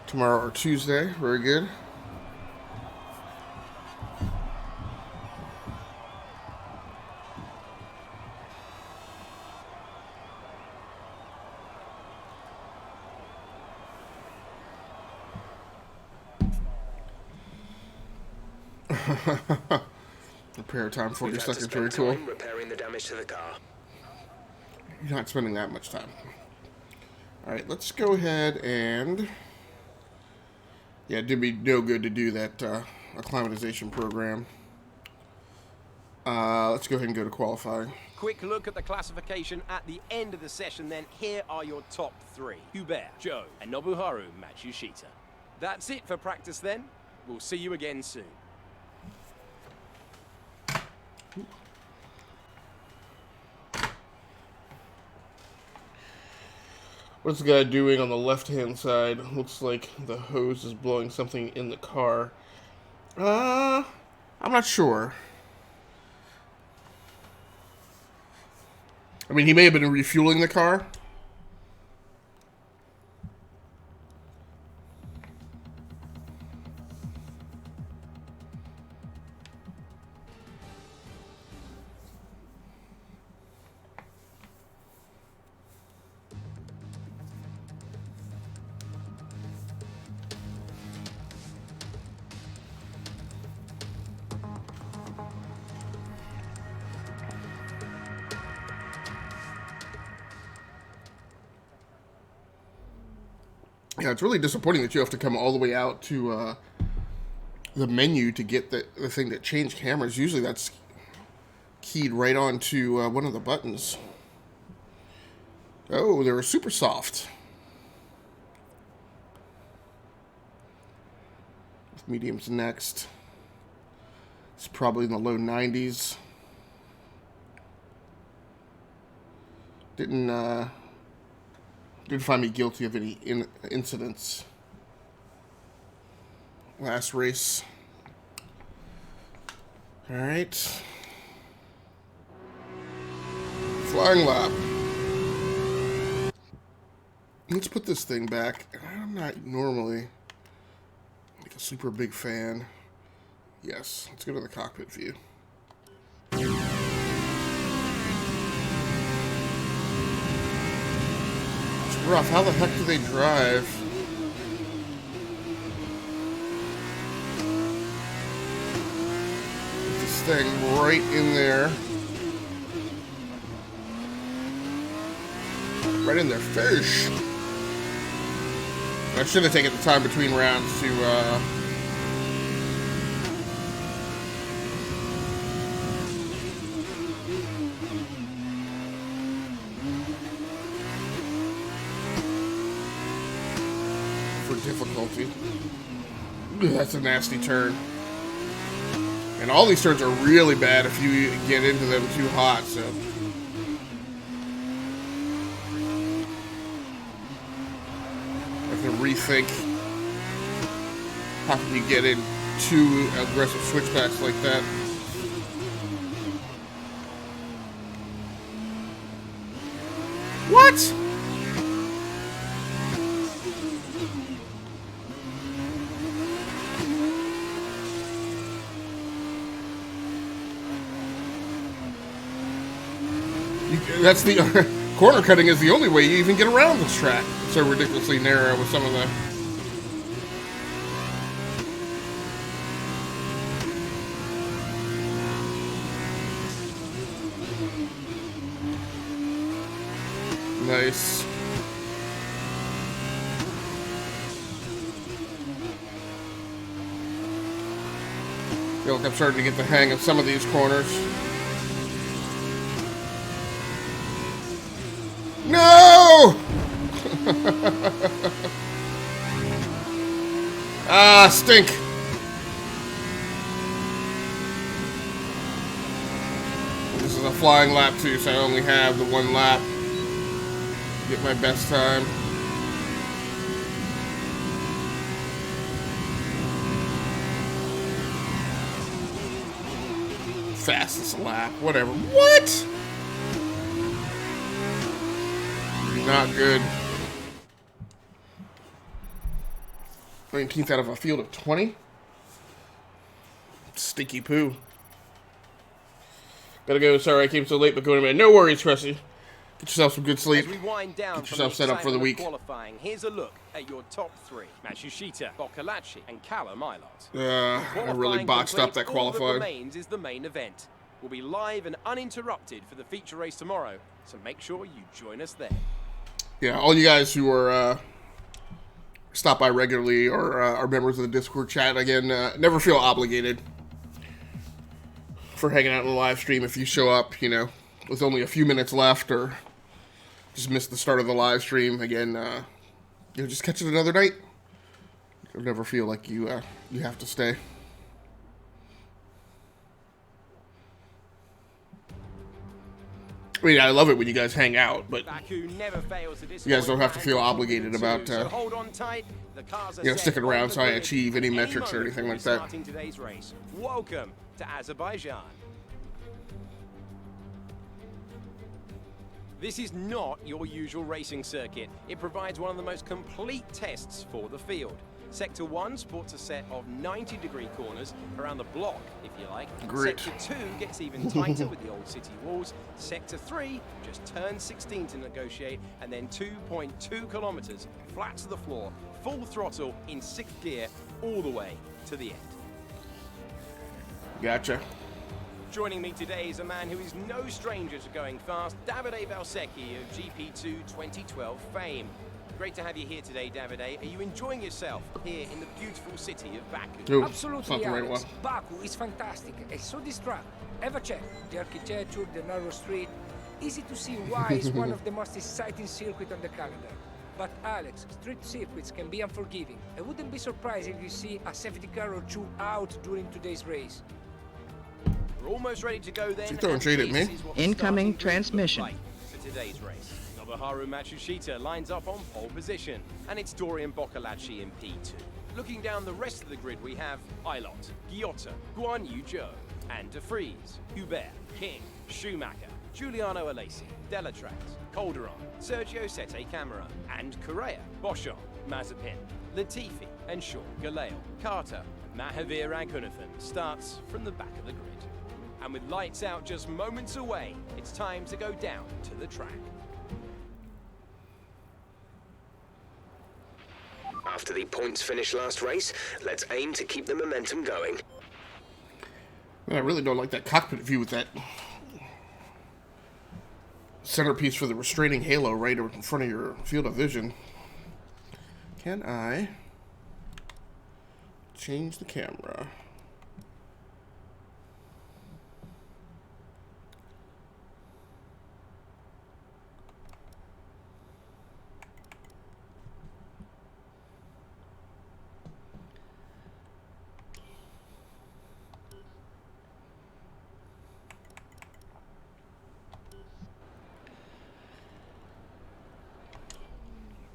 tomorrow or Tuesday. Very good. Repair time 40 seconds, very cool. Repairing the damage to the car. You're not spending that much time. Alright, let's go ahead and... Yeah, it did me no good to do that acclimatization program. Let's go ahead and go to qualifying. Quick look at the classification at the end of the session, then here are your top three. Hubert, Joe, and Nobuharu Matsushita. That's it for practice then. We'll see you again soon. What's the guy doing on the left-hand side? Looks like the hose is blowing something in the car. I'm not sure. I mean, he may have been refueling the car. Yeah, it's really disappointing that you have to come all the way out to the menu to get the thing that changed cameras. Usually that's keyed right onto one of the buttons. Oh, they were super soft. Medium's next. It's probably in the low 90s. Didn't find me guilty of any incidents. Last race. All right. Flying lap. Let's put this thing back. I'm not normally like a super big fan. Yes, let's go to the cockpit view. Rough. How the heck do they drive? Put this thing right in there. Right in their fish. I should have taken the time between rounds to difficulty. That's a nasty turn. And all these turns are really bad if you get into them too hot, so. I have to rethink how can you get in two aggressive switchbacks like that. What? That's the corner cutting is the only way you even get around this track. It's so ridiculously narrow with some of the. Nice. I feel like I'm starting to get the hang of some of these corners. No! Ah, stink. This is a flying lap too, so I only have the one lap. Get my best time. Fastest lap, whatever. What? Not good. 19th out of a field of 20. Stinky poo. Gotta go. Sorry I came so late, but going to bed. No worries, Cressy. Get yourself some good sleep. As we wind down Get from yourself set up for the excitement of week. Qualifying, here's a look at your top three: Matsushita, Boccalacci, and Callum Ilott. I really botched up that All that qualifying. remains is the main event. We'll be live and uninterrupted for the feature race tomorrow, so make sure you join us there. Yeah, all you guys who are stop by regularly or are members of the Discord chat, again, never feel obligated for hanging out in the live stream if you show up, you know, with only a few minutes left or just missed the start of the live stream. Again, you know, just catch it another night. You'll never feel like you have to stay. I mean, I love it when you guys hang out, but Baku never fails to you guys don't have to feel disappoint. obligated about, So hold on tight. The cars are you know, set sticking on around the so I grid. achieve any Any metrics or moment anything we'll like be that. starting today's race. Welcome to Azerbaijan. This is not your usual racing circuit. It provides one of the most complete tests for the field. Sector 1 sports a set of 90-degree corners around the block, if you like. Great. Sector 2 gets even tighter with the old city walls. Sector 3 just turns 16 to negotiate, and then 2.2 kilometers flat to the floor, full throttle in 6th gear, all the way to the end. Gotcha. Joining me today is a man who is no stranger to going fast, Davide Valsecchi of GP2 2012 fame. Great to have you here today, Davide. Are you enjoying yourself here in the beautiful city of Baku? Ooh, Absolutely, not the right Alex. one. Baku is fantastic, and so this track. Have a check. The architecture, the narrow street. Easy to see why it's one of the most exciting circuits on the calendar. But Alex, street circuits can be unforgiving. I wouldn't be surprised if you see a safety car or two out during today's race. We're almost ready to go then. She throwing and shade at this me? is what the Incoming starting grid transmission. looks like for today's race. Nobuharu Matsushita lines up on pole position, and it's Dorian Boccalacci in P2. Looking down the rest of the grid, we have Ilott, Giotta, Guan Yu Zhou, and De Vries, Hubert, King, Schumacher, Giuliano Alesi, Delatrax, Calderon, Sergio Sette Camara, and Correa, Boschon, Mazepin, Latifi, and Sean Galeo. Carter, Mahavir Raghunathan starts from the back of the grid. And with lights out just moments away, it's time to go down to the track. After the points finish last race, let's aim to keep the momentum going. Man, I really don't like that cockpit view with that centerpiece for the restraining halo right in front of your field of vision. Can I change the camera?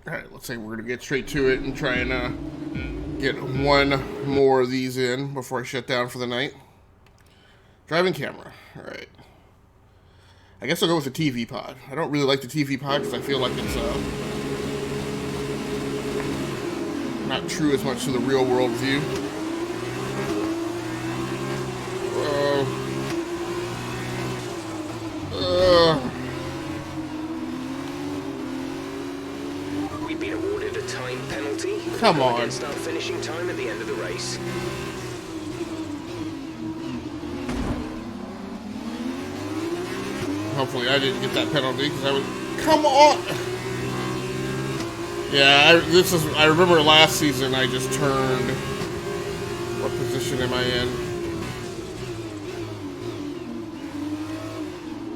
Alright, let's say we're going to get straight to it and try and get one more of these in before I shut down for the night. Driving camera. Alright. I guess I'll go with the TV pod. I don't really like the TV pod because I feel like it's not true as much to the real world view. We've been awarded a time penalty. Come on. Against our finishing time at the end of the race. Hopefully I didn't get that penalty because I was... Come on! Yeah, I remember last season I just turned... What position am I in?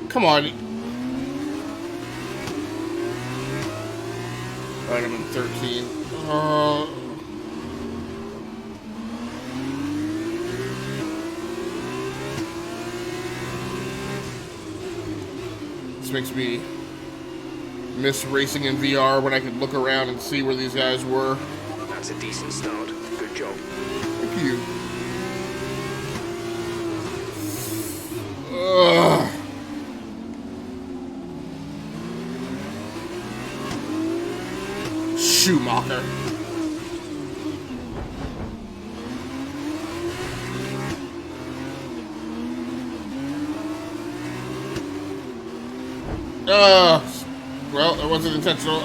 Come on. Alright, I'm in 13. This makes me miss racing in VR when I could look around and see where these guys were. That's a decent start. Good job. Thank you. Ugh. Schumacher. Well, it wasn't intentional.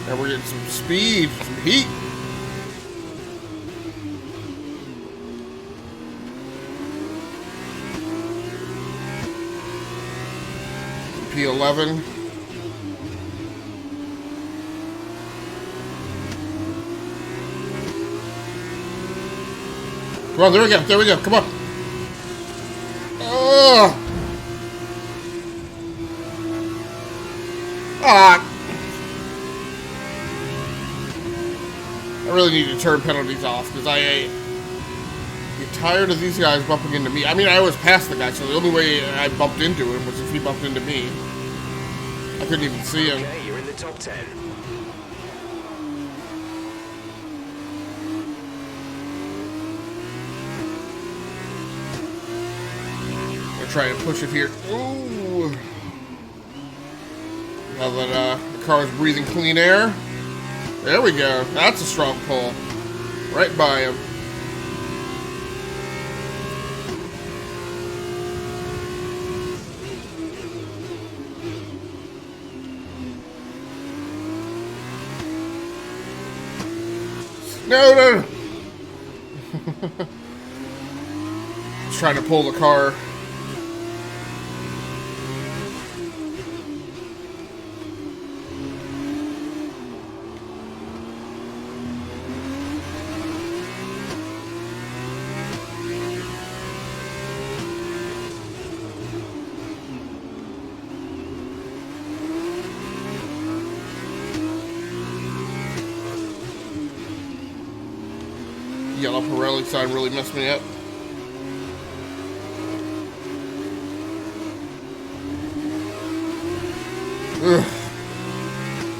And we're getting some speed, some heat. P11. Come on, there we go. There we go. Come on. I really need to turn penalties off because I get tired of these guys bumping into me. I mean, I was past the guy, so the only way I bumped into him was if he bumped into me. I couldn't even see him. Okay, you're in the top 10. Try and push it here. Ooh. Now that the car is breathing clean air. There we go. That's a strong pull. Right by him. No. Just trying to pull the car. Yellow Pirelli sign really messed me up. Ugh.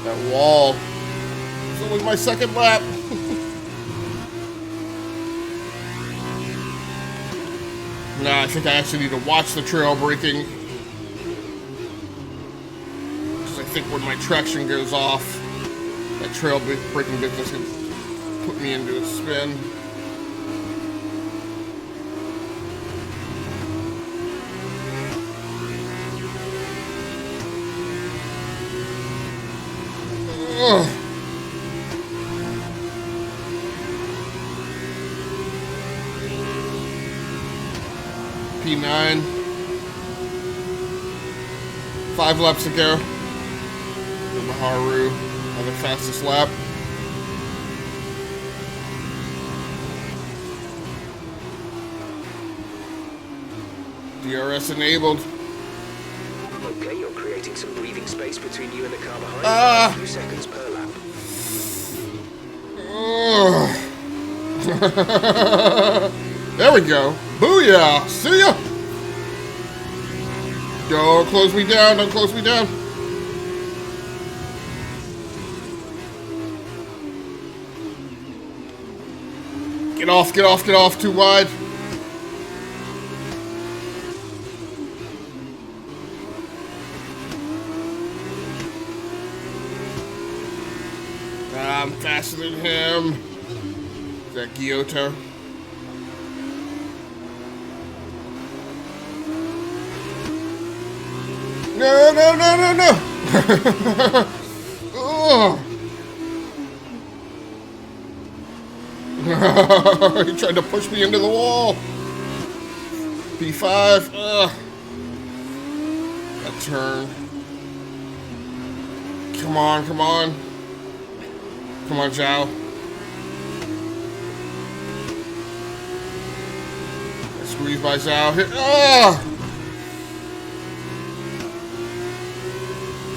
That wall. It's only my second lap. Nah, I think I actually need to watch the trail braking. Because I think when my traction goes off, that trail braking business can put me into a spin. Ugh. P9. 5 laps to go. Maharu on the fastest lap. DRS enabled. Okay, you're creating some breathing space between you and the car behind. A few seconds per lap. There we go. Booyah! See ya! Don't close me down, don't close me down. Get off, get off, get off, too wide. I'm faster than him. Is that Gyota? No, no, no, no, no! Oh. He tried to push me into the wall. P5. Ugh. That turn. Come on, come on. Come on, Zhao. Squeeze by Zhao. Hit. Ah!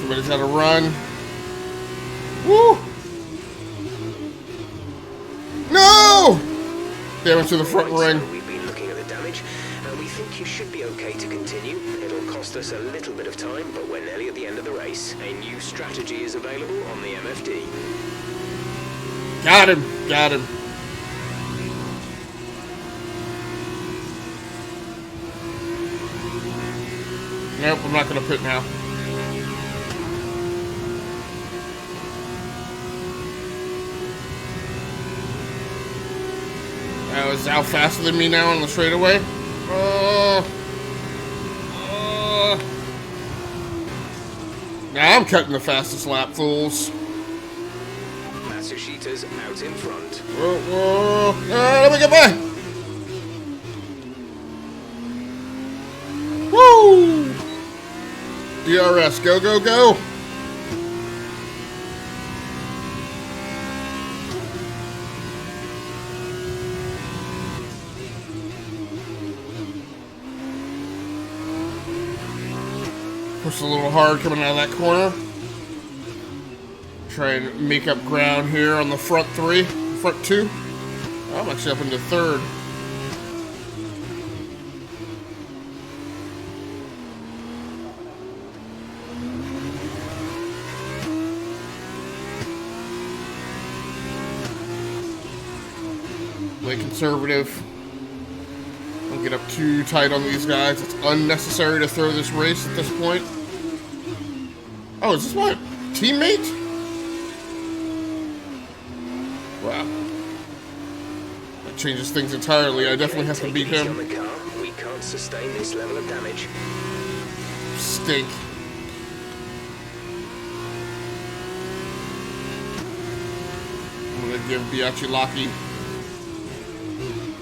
Somebody's got to run. Woo! No! Damage to the front ring. We've been looking at the damage, and we think you should be okay to continue. It'll cost us a little bit of time, but we're nearly at the end of the race. A new strategy is available on the MFD. Got him. Got him. Nope, I'm not going to pit now. Oh, is Zhao faster than me now on the straightaway? Now I'm cutting the fastest lap, fools. Matsushita's out in front. Let me get by. Woo! DRS, go, go, go. Push a little hard coming out of that corner. Try and make up ground here on the front three, front two. I'm actually up into third. Play conservative. Don't get up too tight on these guys. It's unnecessary to throw this race at this point. Oh, is this my teammate? Wow. That changes things entirely. I definitely have to beat him. We can't sustain this level of damage. Stink. I'm gonna give Biachi Laki.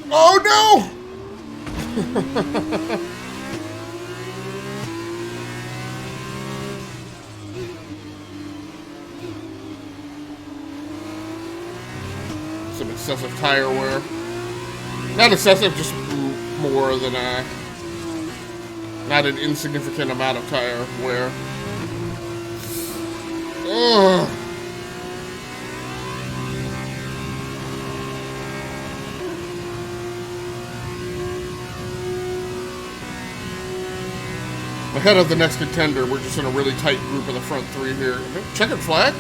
Oh no! Some excessive tire wear. Not excessive, just more than not an insignificant amount of tire wear. Ugh. Ahead of the next contender, we're just in a really tight group of the front three here. Checkered flag?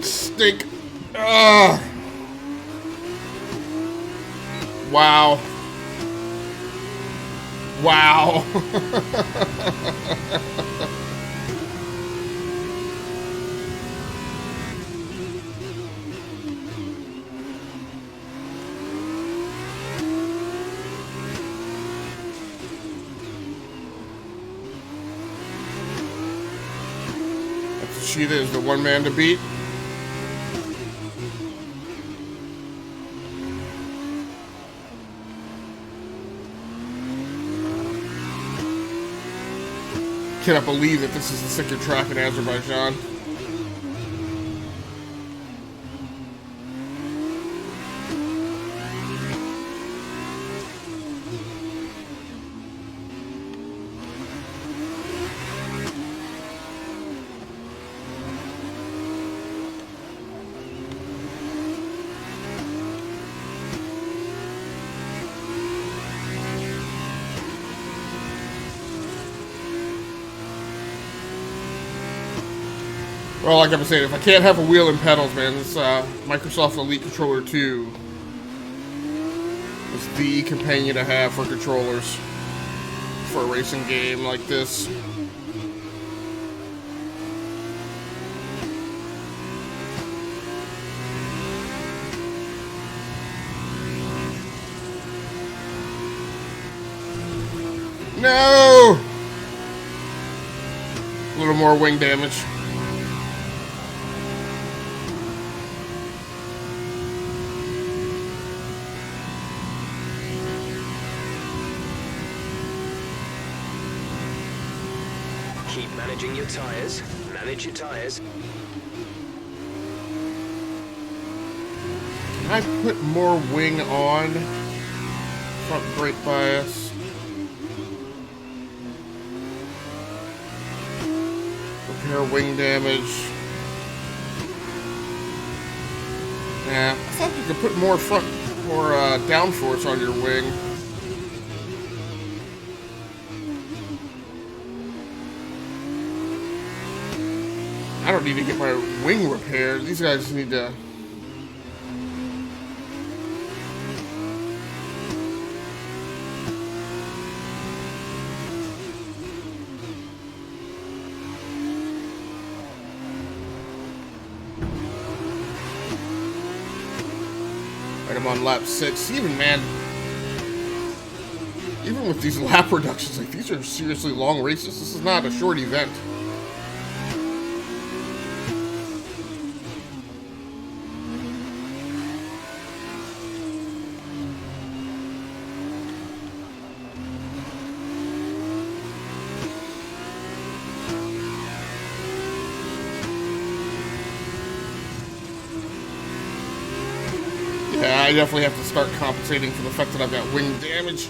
Stink. Ugh. Wow. Wow. Sheeta is the one man to beat. Cannot believe that this is the second track in Azerbaijan. Well, like I was saying, if I can't have a wheel and pedals, man, this Microsoft Elite Controller 2 is the companion to have for controllers for a racing game like this. No! A little more wing damage. Keep managing your tires. Manage your tires. Can I put more wing on? Front brake bias. Repair wing damage. Nah, I thought you could put more front or downforce on your wing. I don't need to get my wing repaired. These guys need to... Right, I'm on lap 6. Even, man... Even with these lap reductions, like, these are seriously long races. This is not a short event. Yeah, I definitely have to start compensating for the fact that I've got wing damage.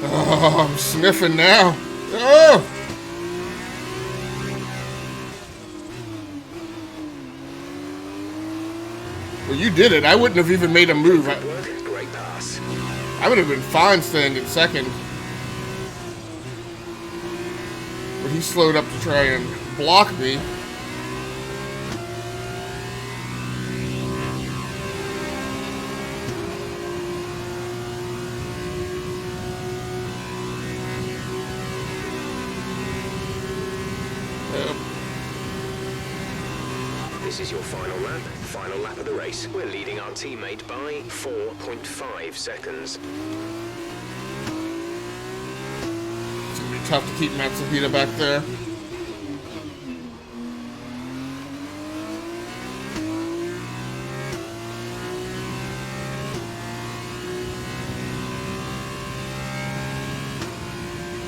Oh, I'm sniffing now. Oh! Well, you did it. I wouldn't have even made a move. Great pass. I would have been fine staying in second. But he slowed up to try and block me. This is your final lap of the race. We're leading our teammate by 4.5 seconds. It's going to be tough to keep Matsuhita back there.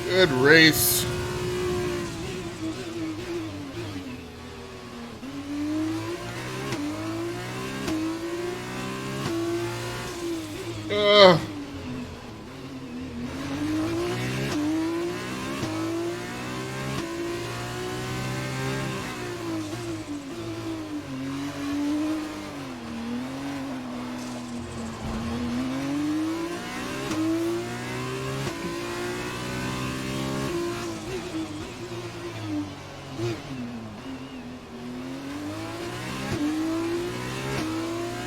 Good race.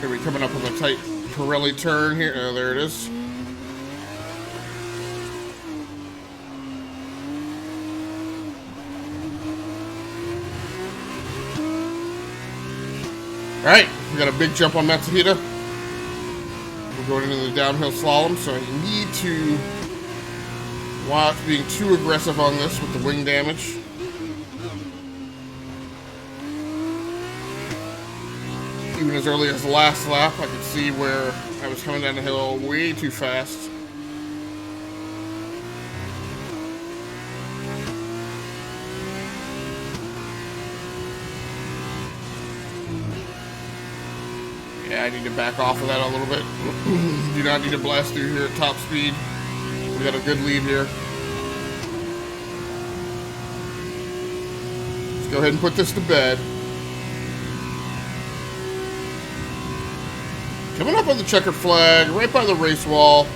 Are we coming up with a tight Pirelli turn here? Oh, there it is. Alright, we got a big jump on Matsuhita. We're going into the downhill slalom, so you need to watch being too aggressive on this with the wing damage. Even as early as the last lap, I could see where I was coming down the hill way too fast. Yeah, I need to back off of that a little bit. Do not need to blast through here at top speed. We got a good lead here. Let's go ahead and put this to bed. Coming up on the checkered flag, right by the race wall.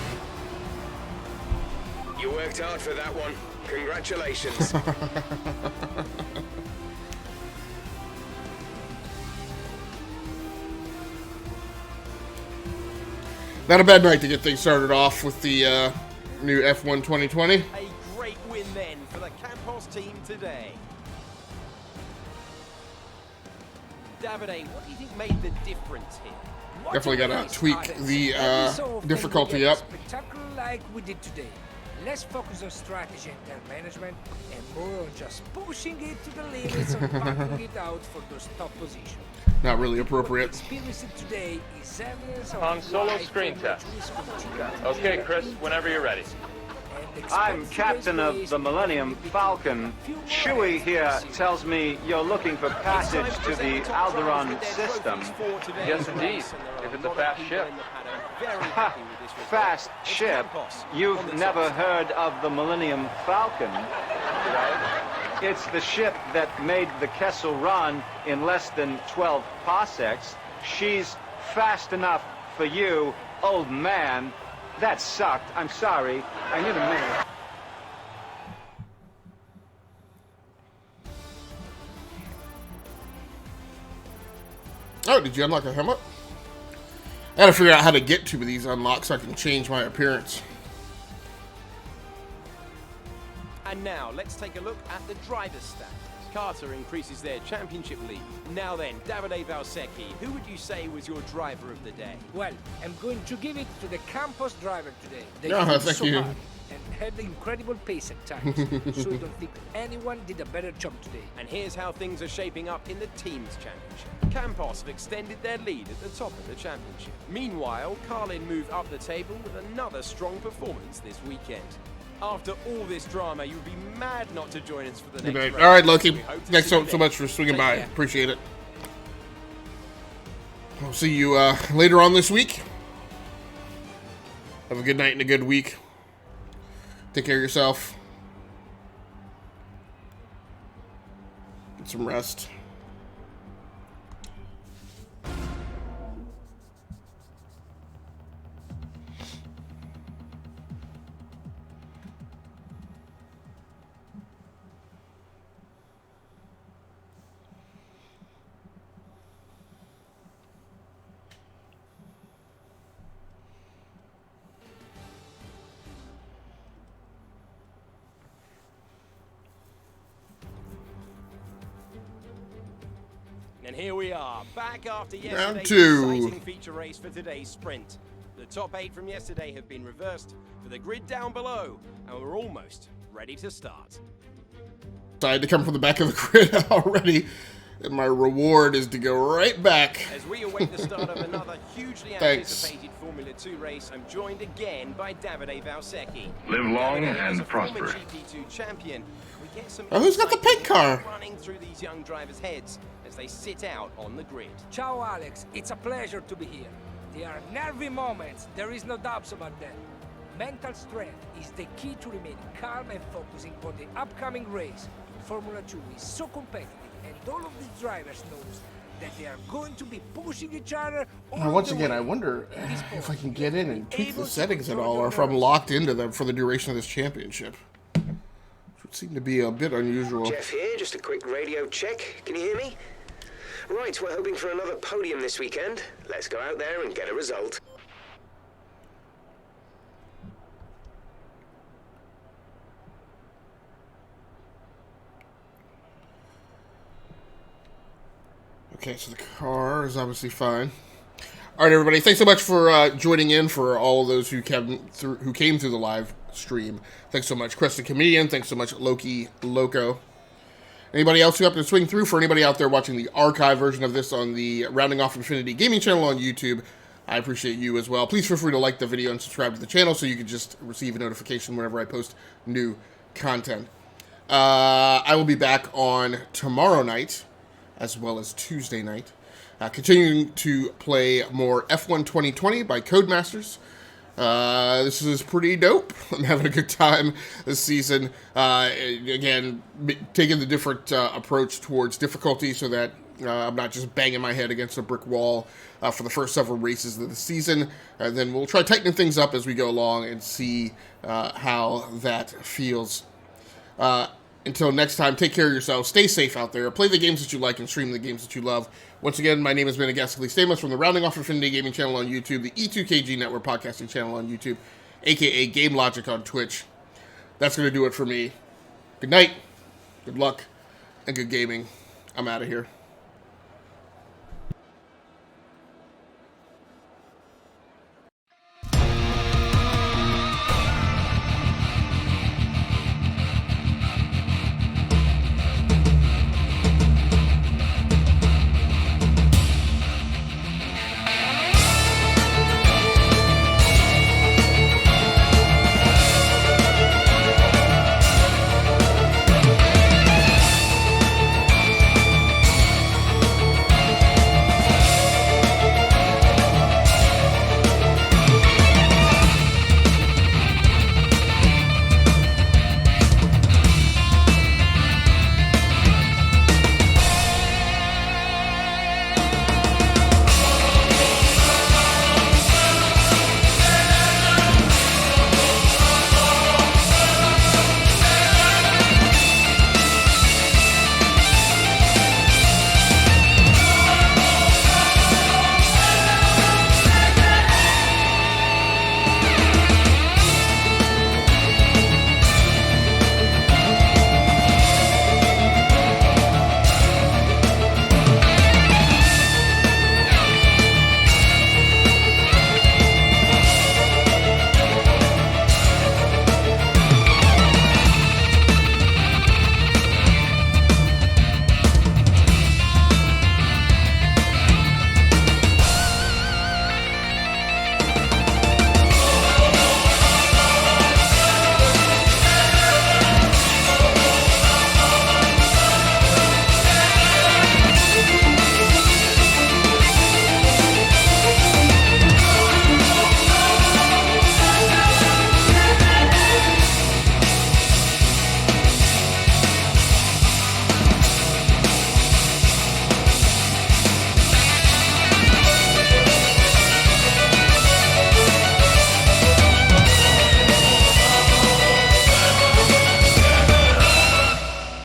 You worked hard for that one. Congratulations. Not a bad night to get things started off with the new F1 2020. A great win then for the Campos team today. Davide, what do you think made the difference here? Definitely got to tweak the difficulty up. Spectacular like we did today. Less focus on strategy and time management, and more on just pushing it to the limits and backing it out for those top positions. Not really appropriate. Experiencing today is evidence of On solo why screen Formula test. 2 is continuing Okay, to Chris, be whenever you're ready. and I'm expect captain today's of race the to Millennium become Falcon. a few more Chewie heads here this year. tells me you're looking for passage to the Alderaan system. Yes, indeed. If it's a fast ship. Ha! Fast ship? You've never heard of the Millennium Falcon? It's the ship that made the Kessel Run in less than 12 parsecs. She's fast enough for you, old man. That sucked. I'm sorry. I need a minute. Oh, did you unlock a helmet? I gotta figure out how to get to these unlocks so I can change my appearance. And now, let's take a look at the driver's stats. Carter increases their championship lead. Now then, Davide Valsecchi, who would you say was your driver of the day? Well, I'm going to give it to the Campos driver today. They Oh, flew thank so you. hard and had incredible pace at times, so I don't think anyone did a better job today. And here's how things are shaping up in the team's championship. Campos have extended their lead at the top of the championship. Meanwhile, Carlin moved up the table with another strong performance this weekend. After all this drama, you would be mad not to join us for the Good next night. race. All right, Loki. We hope to Thanks see you so then. much for swinging by. Take care. Appreciate it. I'll see you later on this week. Have a good night and a good week. Take care of yourself. Get some rest. And here we are, back after Round yesterday's two. exciting feature race for today's sprint. The top 8 from yesterday have been reversed for the grid down below, and we're almost ready to start. Decided to come from the back of the grid already, and my reward is to go right back. As we await the start of another hugely Thanks. anticipated Formula 2 race, I'm joined again by Davide Valsecchi. Live long Davide, as and a former prosper. GP2 champion, we get some Oh, who's got the insight pink car? running through these young drivers' heads as they sit out on the grid. Ciao, Alex. It's a pleasure to be here. There are nervy moments, there is no doubts about that. Mental strength is the key to remaining calm and focusing on the upcoming race. Formula 2 is so competitive, and all of these drivers knows that they are going to be pushing each other all Now, once the again, way. I wonder In this if sport, I can get in and you tweak able the to settings at control all, or your if I'm nerves. locked into them for the duration of this championship. Which would seem to be a bit unusual. Jeff here, just a quick radio check. Can you hear me? Right, we're hoping for another podium this weekend. Let's go out there and get a result. Okay, so the car is obviously fine. All right, everybody. Thanks so much for joining in. For all of those who came through the live stream, thanks so much, Chris the Comedian. Thanks so much, Loki Loco. Anybody else who happened to swing through? For anybody out there watching the archive version of this on the Rounding Off Infinity Gaming channel on YouTube, I appreciate you as well. Please feel free to like the video and subscribe to the channel so you can just receive a notification whenever I post new content. I will be back on tomorrow night, as well as Tuesday night, continuing to play more F1 2020 by Codemasters. This is pretty dope. I'm having a good time this season. Again, taking the different approach towards difficulty so that I'm not just banging my head against a brick wall for the first several races of the season. And then we'll try tightening things up as we go along and see how that feels. Until next time, take care of yourselves, stay safe out there, play the games that you like, and stream the games that you love. Once again, my name has been Agasically Stamos from the Rounding Off Infinity Gaming channel on YouTube, the E2KG Network podcasting channel on YouTube, aka Game Logic on Twitch. That's going to do it for me. Good night, good luck, and good gaming. I'm out of here.